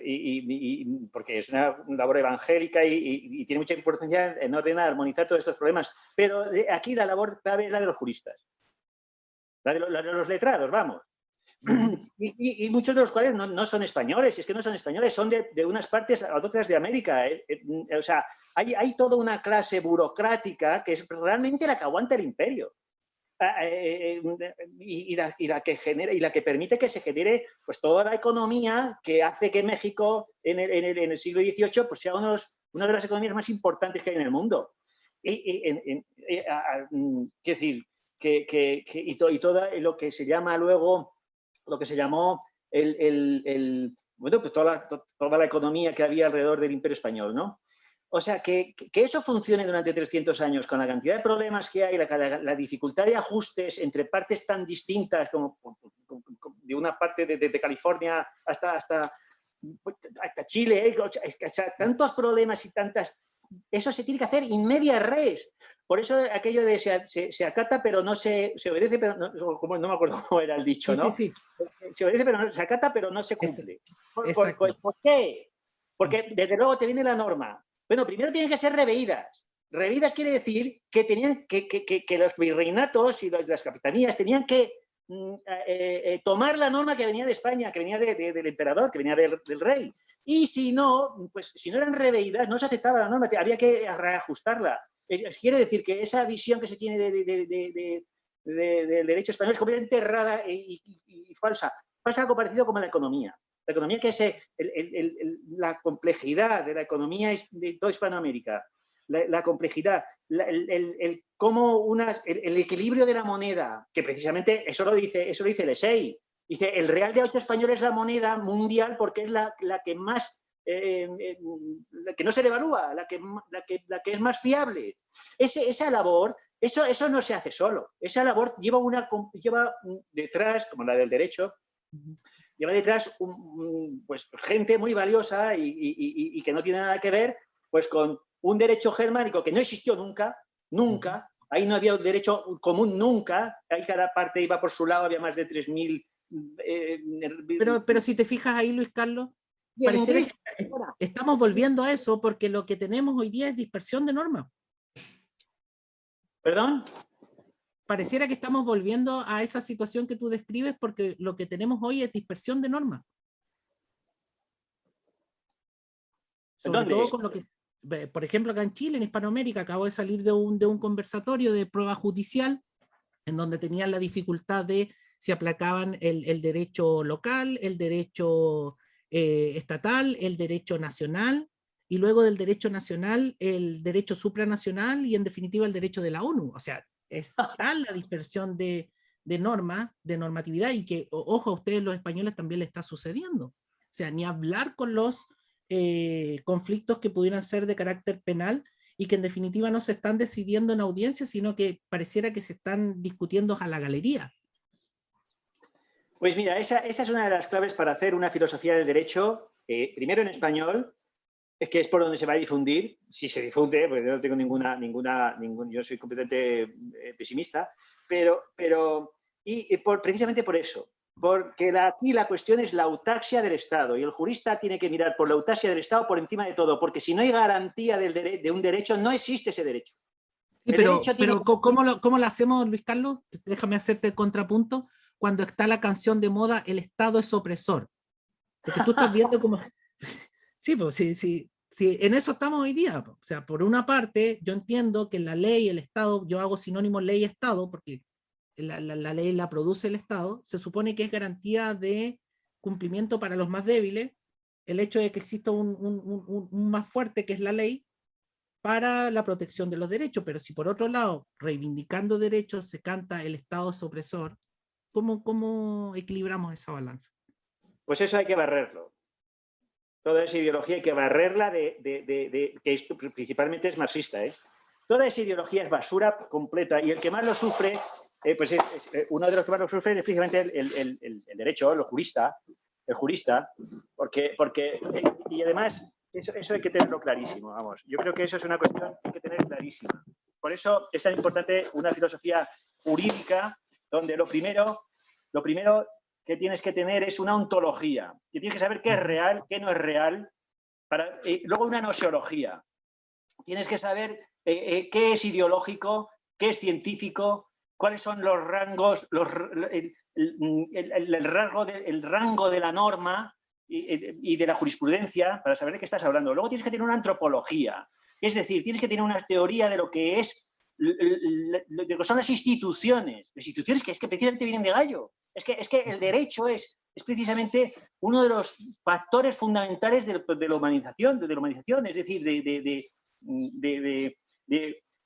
porque es una labor evangélica y tiene mucha importancia en orden a armonizar todos estos problemas. Pero aquí la labor clave es la de los juristas, la de los letrados, vamos. Y muchos de los cuales no son españoles, es que no son españoles, son de unas partes a otras de América. O sea, hay toda una clase burocrática que es realmente la que aguanta el imperio. Y la que permite que se genere pues toda la economía que hace que México en el siglo XVIII pues sea una de las economías más importantes que hay en el mundo. Quiero decir y todo lo que se llama luego, lo que se llamó bueno, pues toda la economía que había alrededor del Imperio Español, ¿no? O sea, que eso funcione durante 300 años con la cantidad de problemas que hay, la dificultad de ajustes entre partes tan distintas como de una parte de California hasta Chile, tantos problemas y tantas... Eso se tiene que hacer in media res. Por eso aquello de se acata pero no se obedece, pero no me acuerdo cómo era el dicho, ¿no? Sí. Se obedece pero no se acata pero no se cumple. ¿Por qué? Porque desde luego te viene la norma. Bueno, primero tienen que ser reveídas. Reveídas quiere decir que tenían que los virreinatos y las capitanías tenían que tomar la norma que venía de España, que venía del emperador, que venía del rey. Y si no, pues si no eran reveídas, no se aceptaba la norma, había que reajustarla. Quiere decir que esa visión que se tiene del derecho español es completamente errada y falsa. Pasa algo parecido como en la economía. La economía que es la complejidad de la economía de toda Hispanoamérica, la complejidad, el equilibrio de la moneda, que precisamente eso lo dice el ESEI, Dice, el real de 8 español es la moneda mundial porque es la que más, la que no se devalúa, la que es más fiable. Esa labor, eso no se hace solo. Esa labor lleva detrás, como la del derecho, lleva detrás pues, gente muy valiosa y que no tiene nada que ver pues, con un derecho germánico que no existió nunca, nunca. Ahí no había un derecho común nunca. Ahí cada parte iba por su lado, había más de 3.000. Pero si te fijas ahí, Luis Carlos, Y el inglés, estamos volviendo a eso porque lo que tenemos hoy día es dispersión de normas. ¿Perdón? Pareciera que estamos volviendo a esa situación que tú describes porque lo que tenemos hoy es dispersión de normas. Sobre todo con lo que, por ejemplo, acá en Chile, en Hispanoamérica, acabo de salir de un conversatorio de prueba judicial en donde tenían la dificultad de si aplacaban el derecho local, el derecho estatal, el derecho nacional, y luego del derecho nacional, el derecho supranacional y en definitiva el derecho de la ONU. O sea, es tal la dispersión de normas, de normatividad, y que, ojo, a ustedes los españoles también le está sucediendo. O sea, ni hablar con los conflictos que pudieran ser de carácter penal y que en definitiva no se están decidiendo en audiencia, sino que pareciera que se están discutiendo a la galería. Pues mira, esa es una de las claves para hacer una filosofía del derecho, primero en español, que es por donde se va a difundir, si se difunde, porque yo no tengo yo soy completamente pesimista, precisamente por eso, porque aquí la cuestión es la autaxia del Estado y el jurista tiene que mirar por la autaxia del Estado por encima de todo, porque si no hay garantía de un derecho, no existe ese derecho. Sí, pero ¿cómo lo hacemos, Luis Carlos? Déjame hacerte el contrapunto. Cuando está la canción de moda, el Estado es opresor. Porque tú estás viendo como... Sí, pues sí, en eso estamos hoy día. O sea, por una parte, yo entiendo que la ley, el Estado, yo hago sinónimo ley-Estado, porque la ley la produce el Estado, se supone que es garantía de cumplimiento para los más débiles, el hecho de que exista un más fuerte, que es la ley, para la protección de los derechos. Pero si por otro lado, reivindicando derechos, se canta el Estado es opresor, ¿cómo equilibramos esa balanza? Pues eso hay que barrerlo. Toda esa ideología hay que barrerla que principalmente es marxista. Toda esa ideología es basura completa y el que más lo sufre, uno de los que más lo sufre es precisamente el derecho, el jurista, porque y además eso hay que tenerlo clarísimo, vamos. Yo creo que eso es una cuestión que hay que tener clarísima. Por eso es tan importante una filosofía jurídica donde lo primero que tienes que tener es una ontología, que tienes que saber qué es real, qué no es real, luego una noseología. Tienes que saber qué es ideológico, qué es científico, cuáles son los rangos, el rango de la norma y de la jurisprudencia para saber de qué estás hablando. Luego tienes que tener una antropología, es decir, tienes que tener una teoría de lo que es de lo que son las instituciones que es que precisamente vienen de Gallo. Es que el derecho es precisamente uno de los factores fundamentales de la humanización, es decir, de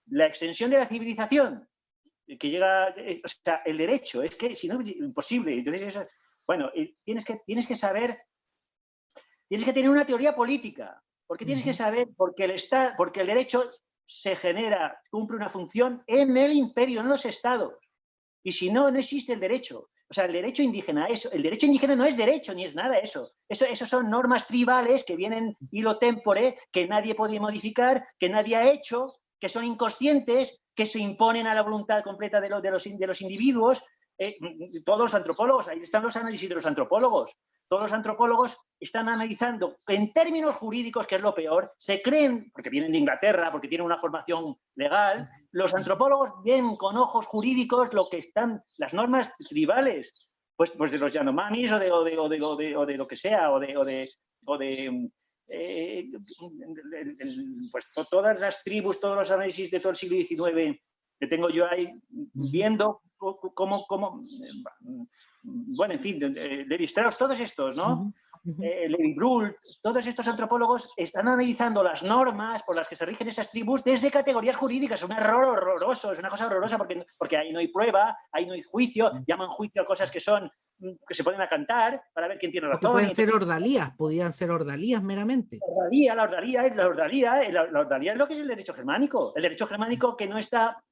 la extensión de la civilización que llega, o sea, el derecho, es que si no es imposible. Entonces, eso, bueno, tienes que saber, tienes que tener una teoría política, porque tienes que saber, porque el derecho se genera, cumple una función en el imperio, en los estados. Y si no, no existe el derecho. O sea, el derecho indígena no es derecho ni es nada eso. Eso son normas tribales que vienen hilo tempore, que nadie puede modificar, que nadie ha hecho, que son inconscientes, que se imponen a la voluntad completa de los individuos. Todos los antropólogos, ahí están los análisis de los antropólogos. Todos los antropólogos están analizando en términos jurídicos, que es lo peor, se creen, porque vienen de Inglaterra, porque tienen una formación legal, los antropólogos ven con ojos jurídicos lo que están las normas tribales, pues de los Yanomamis o de lo que sea, pues todas las tribus, todos los análisis de todo el siglo XIX que tengo yo ahí viendo cómo bueno, en fin, Levi Strauss, todos estos, ¿no? Levi Brult, todos estos antropólogos están analizando las normas por las que se rigen esas tribus desde categorías jurídicas. Es un error horroroso, es una cosa horrorosa porque ahí no hay prueba, ahí no hay juicio, llaman juicio a cosas que son que se ponen a cantar para ver quién tiene Porque razón. pueden ser ordalías, podían ser ordalías meramente. La ordalía es lo que es el derecho germánico. El derecho germánico que no está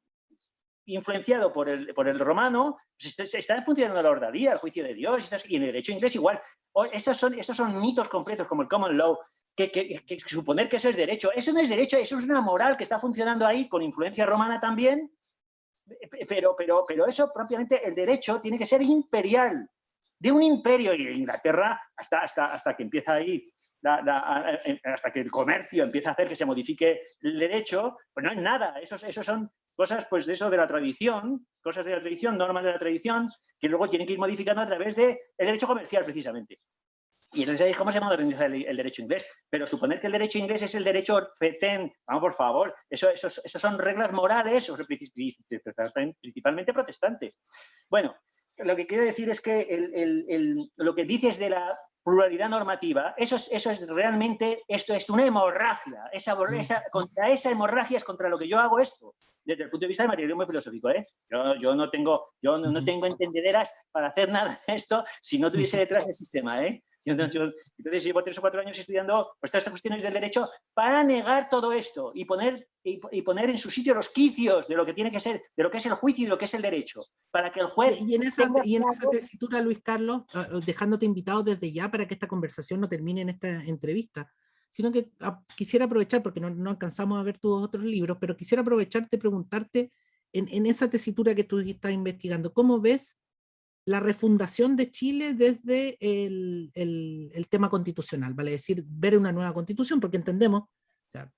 influenciado por el romano, pues está funcionando la ordalía, el juicio de Dios, y en el derecho inglés igual. Estos son mitos completos como el common law, que suponer que eso es derecho. Eso no es derecho, eso es una moral que está funcionando ahí con influencia romana también, pero eso propiamente, el derecho tiene que ser imperial, de un imperio, y Inglaterra hasta que empieza ahí, hasta que el comercio empieza a hacer que se modifique el derecho, pues no hay nada, esos son cosas pues de eso de la tradición, cosas de la tradición, normas de la tradición, que luego tienen que ir modificando a través del derecho comercial precisamente. Y entonces, ¿cómo se moderniza el derecho inglés? Pero suponer que el derecho inglés es el derecho fetén, vamos, por favor, eso son reglas morales, principalmente protestantes. Bueno, lo que quiero decir es que lo que dices de la pluralidad normativa, eso es realmente, esto es una hemorragia. Contra esa hemorragia es contra lo que yo hago esto, desde el punto de vista del materialismo filosófico. Yo no tengo entendederas para hacer nada de esto si no tuviese detrás el sistema. Entonces llevo 3 o 4 años estudiando pues, todas estas cuestiones del derecho para negar todo esto y poner en su sitio los quicios de lo que tiene que ser, de lo que es el juicio y de lo que es el derecho, para que el juez... Y en esa tesitura, Luis Carlos, dejándote invitado desde ya para que esta conversación no termine en esta entrevista, sino que quisiera aprovechar, porque no alcanzamos a ver tus otros libros, pero quisiera aprovecharte, preguntarte, en esa tesitura que tú estás investigando, ¿cómo ves la refundación de Chile desde el tema constitucional? Vale decir, ver una nueva constitución, porque entendemos, o sea,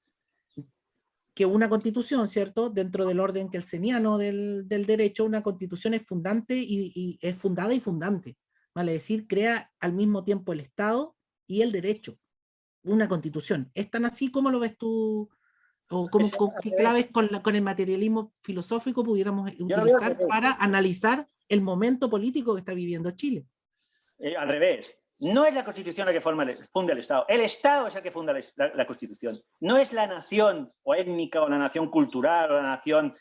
que una constitución, ¿cierto? Dentro del orden kelseniano del derecho, una constitución es fundante y es fundada y fundante. Vale decir, crea al mismo tiempo el Estado y el derecho. Una constitución. ¿Es tan así como lo ves tú? ¿O qué claves con el materialismo filosófico pudiéramos utilizar para analizar el momento político que está viviendo Chile? Al revés. No es la Constitución la que funda el Estado. El Estado es el que funda la Constitución. No es la nación o étnica o la nación cultural o la nación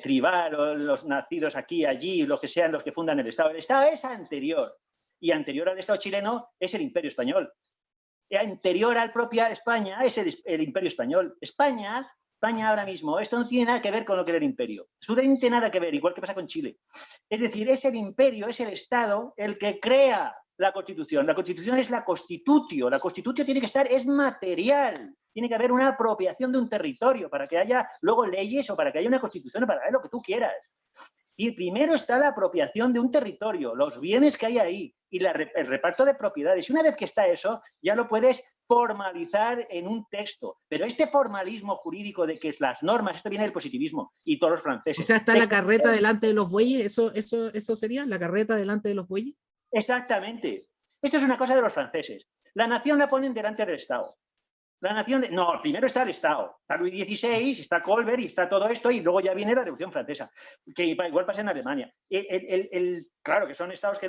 tribal o los nacidos aquí, allí, lo que sean los que fundan el Estado. El Estado es anterior. Y anterior al Estado chileno es el Imperio Español. Anterior a la propia España es el Imperio Español. España ahora mismo, esto no tiene nada que ver con lo que era el imperio. Absolutamente nada que ver, igual que pasa con Chile. Es decir, es el imperio, es el Estado el que crea la Constitución. La Constitución es la constitutio. La constitutio tiene que estar, es material. Tiene que haber una apropiación de un territorio para que haya luego leyes o para que haya una constitución o para lo que tú quieras. Y primero está la apropiación de un territorio, los bienes que hay ahí y el reparto de propiedades. Y una vez que está eso, ya lo puedes formalizar en un texto. Pero este formalismo jurídico de que es las normas, esto viene del positivismo y todos los franceses. O sea, está la carreta delante de los bueyes, ¿eso sería la carreta delante de los bueyes? Exactamente. Esto es una cosa de los franceses. La nación la ponen delante del Estado. La nación, no, primero está el Estado, está Luis XVI, está Colbert y está todo esto y luego ya viene la Revolución Francesa, que igual pasa en Alemania. Claro que son estados que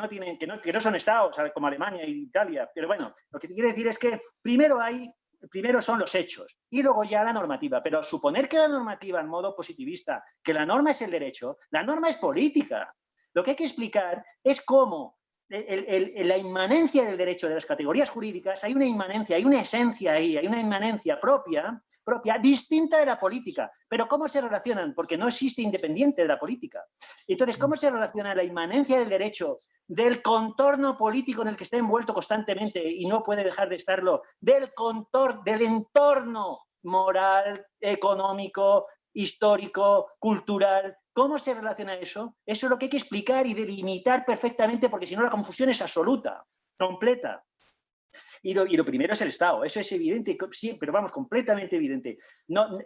no son estados, como Alemania e Italia, pero bueno, lo que te quiero decir es que primero son los hechos y luego ya la normativa, pero suponer que la normativa en modo positivista, que la norma es el derecho, la norma es política. Lo que hay que explicar es cómo la inmanencia del derecho de las categorías jurídicas, hay una inmanencia, hay una esencia ahí, hay una inmanencia propia, distinta de la política. Pero ¿cómo se relacionan? Porque no existe independiente de la política. Entonces, ¿cómo se relaciona la inmanencia del derecho, del contorno político en el que está envuelto constantemente y no puede dejar de estarlo, del entorno moral, económico, histórico, cultural? ¿Cómo se relaciona eso? Eso es lo que hay que explicar y delimitar perfectamente, porque si no la confusión es absoluta, completa. Y lo primero es el Estado, eso es evidente, sí, pero vamos, completamente evidente. No,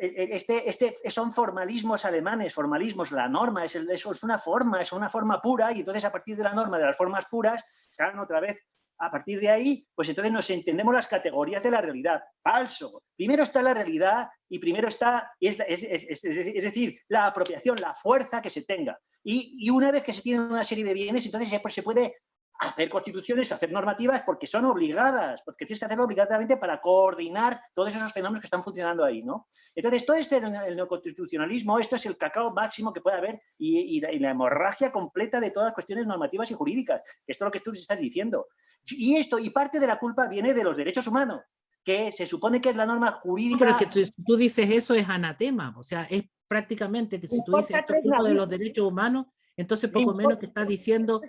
son formalismos alemanes, formalismos, la norma, eso es una forma pura, y entonces a partir de la norma, de las formas puras, caen otra vez. A partir de ahí, pues entonces nos entendemos las categorías de la realidad. Falso. Primero está la realidad y primero está, es decir, la apropiación, la fuerza que se tenga. Y una vez que se tienen una serie de bienes, entonces se puede hacer constituciones, hacer normativas, porque son obligadas, porque tienes que hacerlo obligatoriamente para coordinar todos esos fenómenos que están funcionando ahí, ¿no? Entonces, todo el neoconstitucionalismo, esto es el cacao máximo que puede haber y la hemorragia completa de todas las cuestiones normativas y jurídicas, que esto es lo que tú estás diciendo. Y parte de la culpa viene de los derechos humanos, que se supone que es la norma jurídica. No, pero es que tú dices eso es anatema, o sea, es prácticamente que si tú dices esto es culpa de los derechos humanos, entonces poco menos que estás diciendo,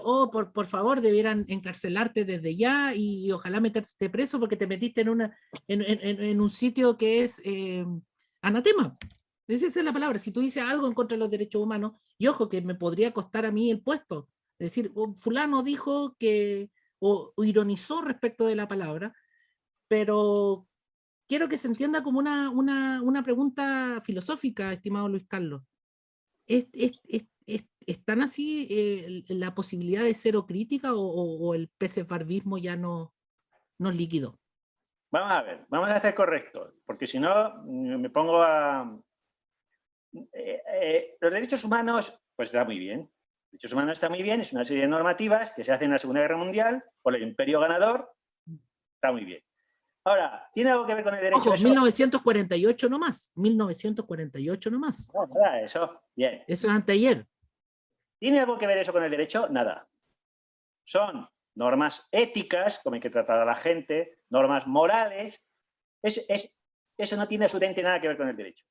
oh, por favor, debieran encarcelarte desde ya y ojalá meterte preso porque te metiste en un sitio que es anatema. Esa es la palabra. Si tú dices algo en contra de los derechos humanos, y ojo, que me podría costar a mí el puesto, es decir, fulano dijo que, o ironizó respecto de la palabra, pero quiero que se entienda como una pregunta filosófica, estimado Luis Carlos. ¿Es tan así la posibilidad de cero crítica o el pesefarbismo ya nos liquidó? Vamos a ver, vamos a hacer correcto, porque si no me pongo a... los derechos humanos, pues está muy bien. Los derechos humanos está muy bien, es una serie de normativas que se hacen en la Segunda Guerra Mundial por el imperio ganador, está muy bien. Ahora, ¿tiene algo que ver con el derecho? Ojo, 1948 nomás, 1948 nomás. No, nada, eso, bien. Eso es anteayer. ¿Tiene algo que ver eso con el derecho? Nada. Son normas éticas, como hay que tratar a la gente, normas morales. Eso no tiene absolutamente nada que ver con el derecho.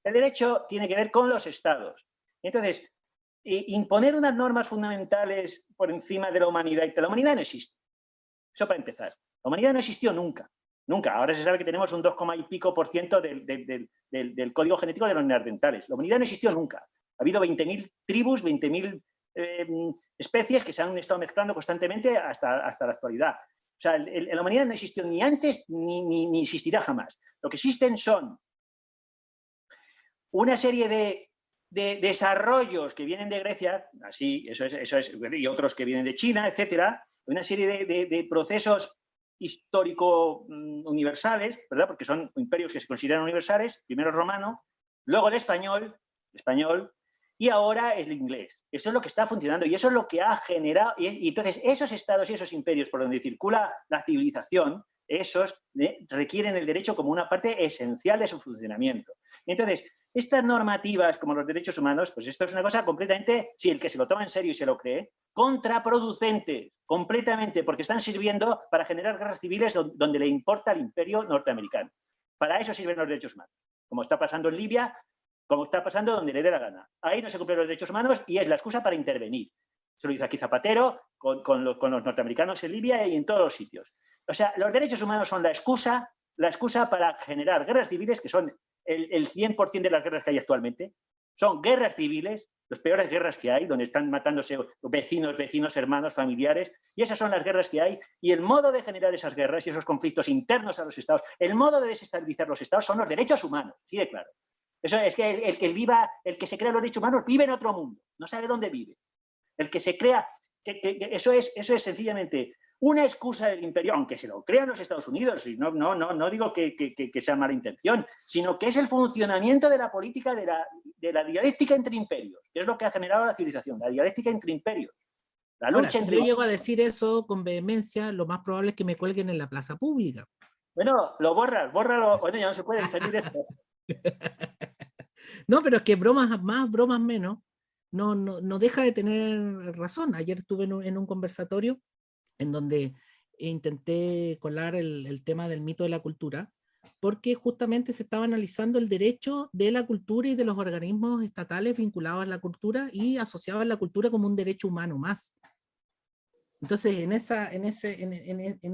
El derecho tiene que ver con los estados. Entonces, imponer unas normas fundamentales por encima de la humanidad, y que la humanidad no existe. Eso para empezar. La humanidad no existió nunca. Nunca. Ahora se sabe que tenemos un 2, y pico por ciento del código genético de los neandertales. La humanidad no existió nunca. Ha habido 20.000 tribus, 20.000 especies que se han estado mezclando constantemente hasta la actualidad. O sea, la humanidad no existió ni antes ni existirá jamás. Lo que existen son una serie de desarrollos que vienen de Grecia, así, eso es, y otros que vienen de China, etcétera, una serie de procesos histórico-universales, ¿verdad? Porque son imperios que se consideran universales, primero el romano, luego el español, y ahora es el inglés. Eso es lo que está funcionando y eso es lo que ha generado, y entonces esos estados y esos imperios por donde circula la civilización, esos requieren el derecho como una parte esencial de su funcionamiento. Entonces, estas normativas como los derechos humanos, pues esto es una cosa completamente, si el que se lo toma en serio y se lo cree, contraproducente, completamente, porque están sirviendo para generar guerras civiles donde le importa al imperio norteamericano. Para eso sirven los derechos humanos, como está pasando en Libia, como está pasando donde le dé la gana. Ahí no se cumplen los derechos humanos y es la excusa para intervenir. Se lo dice aquí Zapatero, con los norteamericanos en Libia y en todos los sitios. O sea, los derechos humanos son la excusa para generar guerras civiles, que son el 100% de las guerras que hay actualmente. Son guerras civiles, las peores guerras que hay, donde están matándose vecinos, hermanos, familiares, y esas son las guerras que hay. Y el modo de generar esas guerras y esos conflictos internos a los estados, el modo de desestabilizar los estados son los derechos humanos, sí de claro. Eso es que el que se crea los derechos humanos vive en otro mundo, no sabe dónde vive. El que se crea, eso es sencillamente una excusa del imperio, aunque se lo crean los Estados Unidos, y no digo que sea mala intención, sino que es el funcionamiento de la política de la dialéctica entre imperios, que es lo que ha generado la civilización, la dialéctica entre imperios. La lucha Ahora, si yo llego a decir eso con vehemencia, lo más probable es que me cuelguen en la plaza pública. Bueno, bórralo, bueno, ya no se puede defender esto. No, pero es que bromas más, bromas menos, no deja de tener razón. Ayer estuve en un conversatorio en donde intenté colar el tema del mito de la cultura, porque justamente se estaba analizando el derecho de la cultura y de los organismos estatales vinculados a la cultura y asociados a la cultura como un derecho humano más. Entonces, en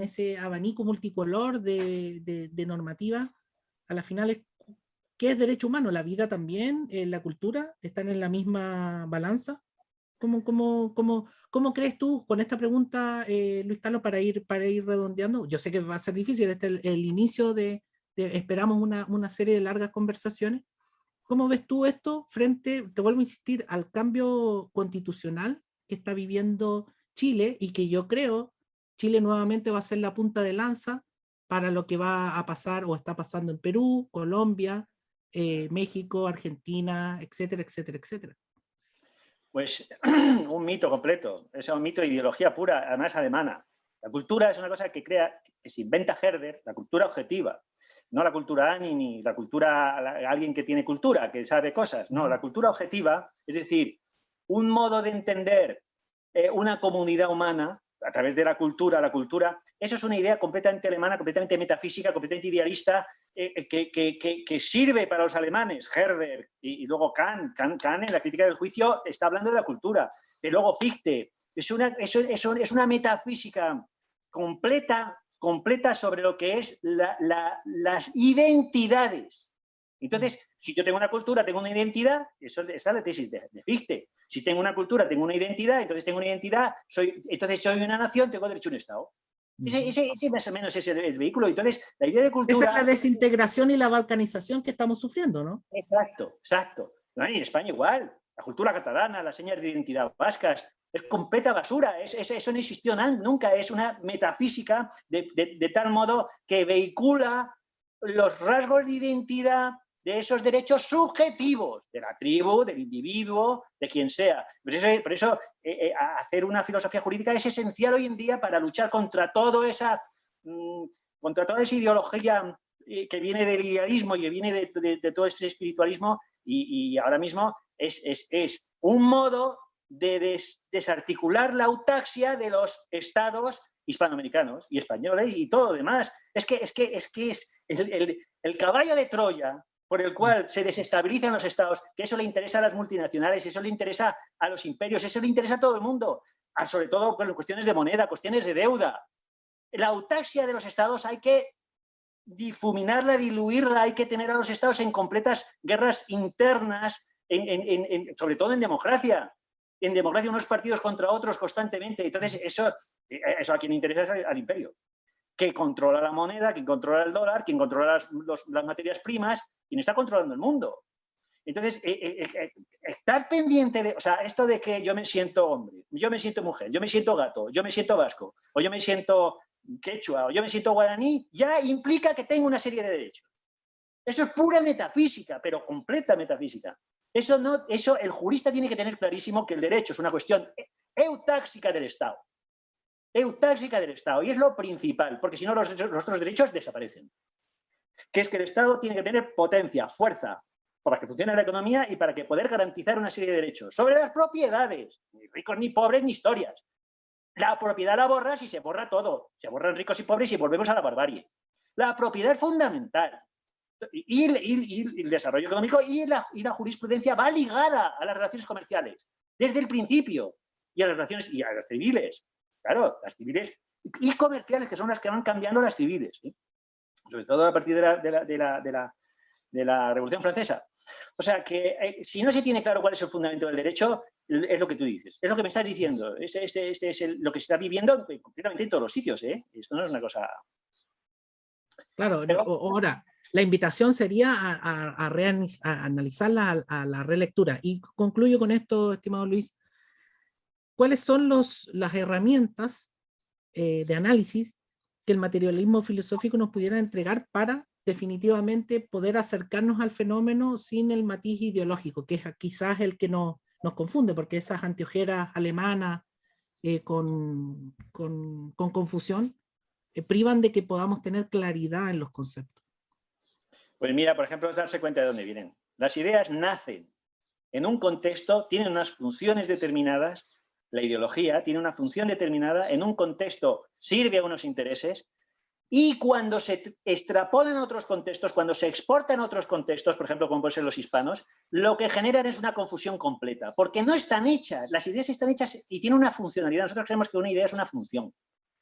ese abanico multicolor de normativa, a la final, ¿qué es derecho humano? ¿La vida también? ¿La cultura? ¿Están en la misma balanza? ¿Cómo crees tú con esta pregunta, Luis Carlos, para ir redondeando? Yo sé que va a ser difícil, este es el inicio esperamos una serie de largas conversaciones. ¿Cómo ves tú esto frente, te vuelvo a insistir, al cambio constitucional que está viviendo Chile y que yo creo Chile nuevamente va a ser la punta de lanza para lo que va a pasar o está pasando en Perú, Colombia, México, Argentina, etcétera, etcétera, etcétera? Pues un mito completo, es un mito de ideología pura, además alemana. La cultura es una cosa que se inventa Herder, la cultura objetiva, no la cultura Anni ni la cultura alguien que tiene cultura, que sabe cosas, no, la cultura objetiva, es decir, un modo de entender una comunidad humana a través de la cultura, eso es una idea completamente alemana, completamente metafísica, completamente idealista, que sirve para los alemanes, Herder, y luego Kant en la crítica del juicio está hablando de la cultura, y luego Fichte, es una metafísica completa sobre lo que es las identidades. Entonces, si yo tengo una cultura, tengo una identidad, esa es la tesis de Fichte. Si tengo una cultura, tengo una identidad, entonces tengo una identidad, entonces soy una nación, tengo derecho a un Estado. Ese más o menos es el vehículo. Entonces, la idea de cultura... Esa es la desintegración y la balcanización que estamos sufriendo, ¿no? Exacto. No, y en España igual. La cultura catalana, las señas de identidad vascas, es completa basura. Eso no existió nunca. Es una metafísica de tal modo que vehicula los rasgos de identidad de esos derechos subjetivos de la tribu, del individuo, de quien sea. Por eso hacer una filosofía jurídica es esencial hoy en día para luchar contra toda esa ideología que viene del idealismo y que viene de todo este espiritualismo y ahora mismo es un modo de desarticular la autaxia de los estados hispanoamericanos y españoles y todo lo demás. Es el caballo de Troya por el cual se desestabilizan los estados, que eso le interesa a las multinacionales, eso le interesa a los imperios, eso le interesa a todo el mundo, sobre todo con cuestiones de moneda, cuestiones de deuda. La autaxia de los estados hay que difuminarla, diluirla, hay que tener a los estados en completas guerras internas, sobre todo en democracia. En democracia unos partidos contra otros constantemente. Entonces eso a quien le interesa es al imperio, que controla la moneda, quien controla el dólar, quien controla las materias primas, quien está controlando el mundo. Entonces, estar pendiente de, o sea, esto de que yo me siento hombre, yo me siento mujer, yo me siento gato, yo me siento vasco, o yo me siento quechua, o yo me siento guaraní, ya implica que tengo una serie de derechos. Eso es pura metafísica, pero completa metafísica. Eso el jurista tiene que tener clarísimo que el derecho es una cuestión eutáxica del Estado. Eutáxica del Estado, y es lo principal, porque si no los otros derechos desaparecen. Que es que el Estado tiene que tener potencia, fuerza, para que funcione la economía y para que poder garantizar una serie de derechos. Sobre las propiedades, ni ricos ni pobres ni historias. La propiedad la borras y se borra todo. Se borran ricos y pobres y volvemos a la barbarie. La propiedad es fundamental. Y el desarrollo económico y la jurisprudencia va ligada a las relaciones comerciales, desde el principio, y a las relaciones y a las civiles. Claro, las civiles y comerciales, que son las que van cambiando las civiles, ¿sí? Sobre todo a partir de la Revolución Francesa. O sea que si no se tiene claro cuál es el fundamento del derecho, es lo que tú dices, es lo que me estás diciendo, es lo que se está viviendo completamente en todos los sitios, ¿eh? Esto no es una cosa... Claro, ahora, la invitación sería a analizarla a la relectura. Y concluyo con esto, estimado Luis. ¿Cuáles son las herramientas de análisis que el materialismo filosófico nos pudiera entregar para definitivamente poder acercarnos al fenómeno sin el matiz ideológico, que es quizás el que nos confunde, porque esas anteojeras alemanas con confusión privan de que podamos tener claridad en los conceptos? Pues mira, por ejemplo, es darse cuenta de dónde vienen. Las ideas nacen en un contexto, tienen unas funciones determinadas. La ideología tiene una función determinada, en un contexto sirve a unos intereses, y cuando se extrapolan a otros contextos, cuando se exportan a otros contextos, por ejemplo, como pueden ser los hispanos, lo que generan es una confusión completa, porque no están hechas, las ideas están hechas y tienen una funcionalidad. Nosotros creemos que una idea es una función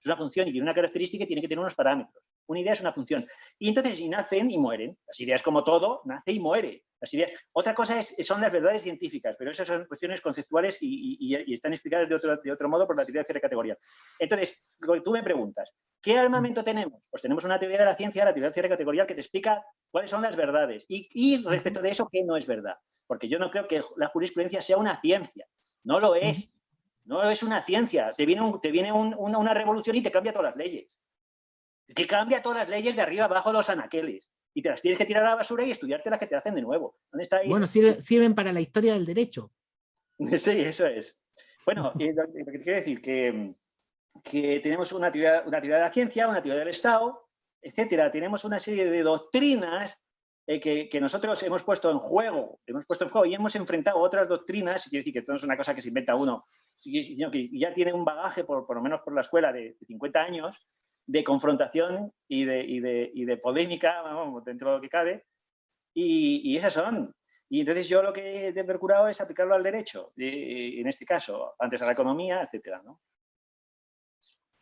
y tiene una característica y tiene que tener unos parámetros. Una idea es una función. Y entonces, y nacen y mueren. Las ideas, como todo, nace y muere. Las ideas. Otra cosa son las verdades científicas, pero esas son cuestiones conceptuales y están explicadas de otro modo por la teoría de tercera categoría. Entonces, lo que tú me preguntas, ¿qué armamento tenemos? Pues tenemos una teoría de la ciencia, la teoría de tercera categoría, que te explica cuáles son las verdades. Y respecto de eso, ¿qué no es verdad? Porque yo no creo que la jurisprudencia sea una ciencia. No lo es. No es una ciencia. Te viene una revolución y te cambia todas las leyes. Que cambia todas las leyes de arriba abajo los anaqueles. Y te las tienes que tirar a la basura y estudiarte las que te hacen de nuevo. ¿Dónde está ahí? Bueno, sirven para la historia del derecho. Sí, eso es. Bueno, lo que te quiero decir, que tenemos una teoría de la ciencia, una teoría del Estado, etcétera. Tenemos una serie de doctrinas que nosotros hemos puesto en juego y hemos enfrentado otras doctrinas. Quiere decir que esto no es una cosa que se inventa uno, sino que ya tiene un bagaje, por lo menos por la escuela, de 50 años de confrontación y de polémica, vamos, dentro de lo que cabe, y esas son. Y entonces yo lo que he procurado es aplicarlo al derecho, en este caso, antes a la economía, etcétera, ¿no?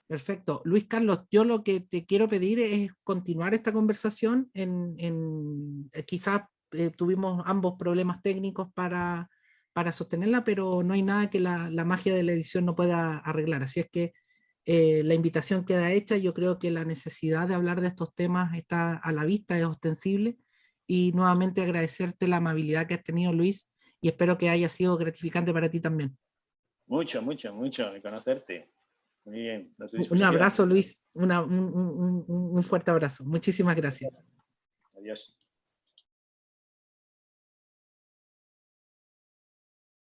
Perfecto. Luis Carlos, yo lo que te quiero pedir es continuar esta conversación. Quizás tuvimos ambos problemas técnicos para sostenerla, pero no hay nada que la magia de la edición no pueda arreglar. Así es que la invitación queda hecha. Yo creo que la necesidad de hablar de estos temas está a la vista, es ostensible. Y nuevamente agradecerte la amabilidad que has tenido, Luis, y espero que haya sido gratificante para ti también. Mucho, mucho, mucho de conocerte. Muy bien, a tu Un disposición. abrazo, Luis. Un fuerte abrazo. Muchísimas gracias. Adiós.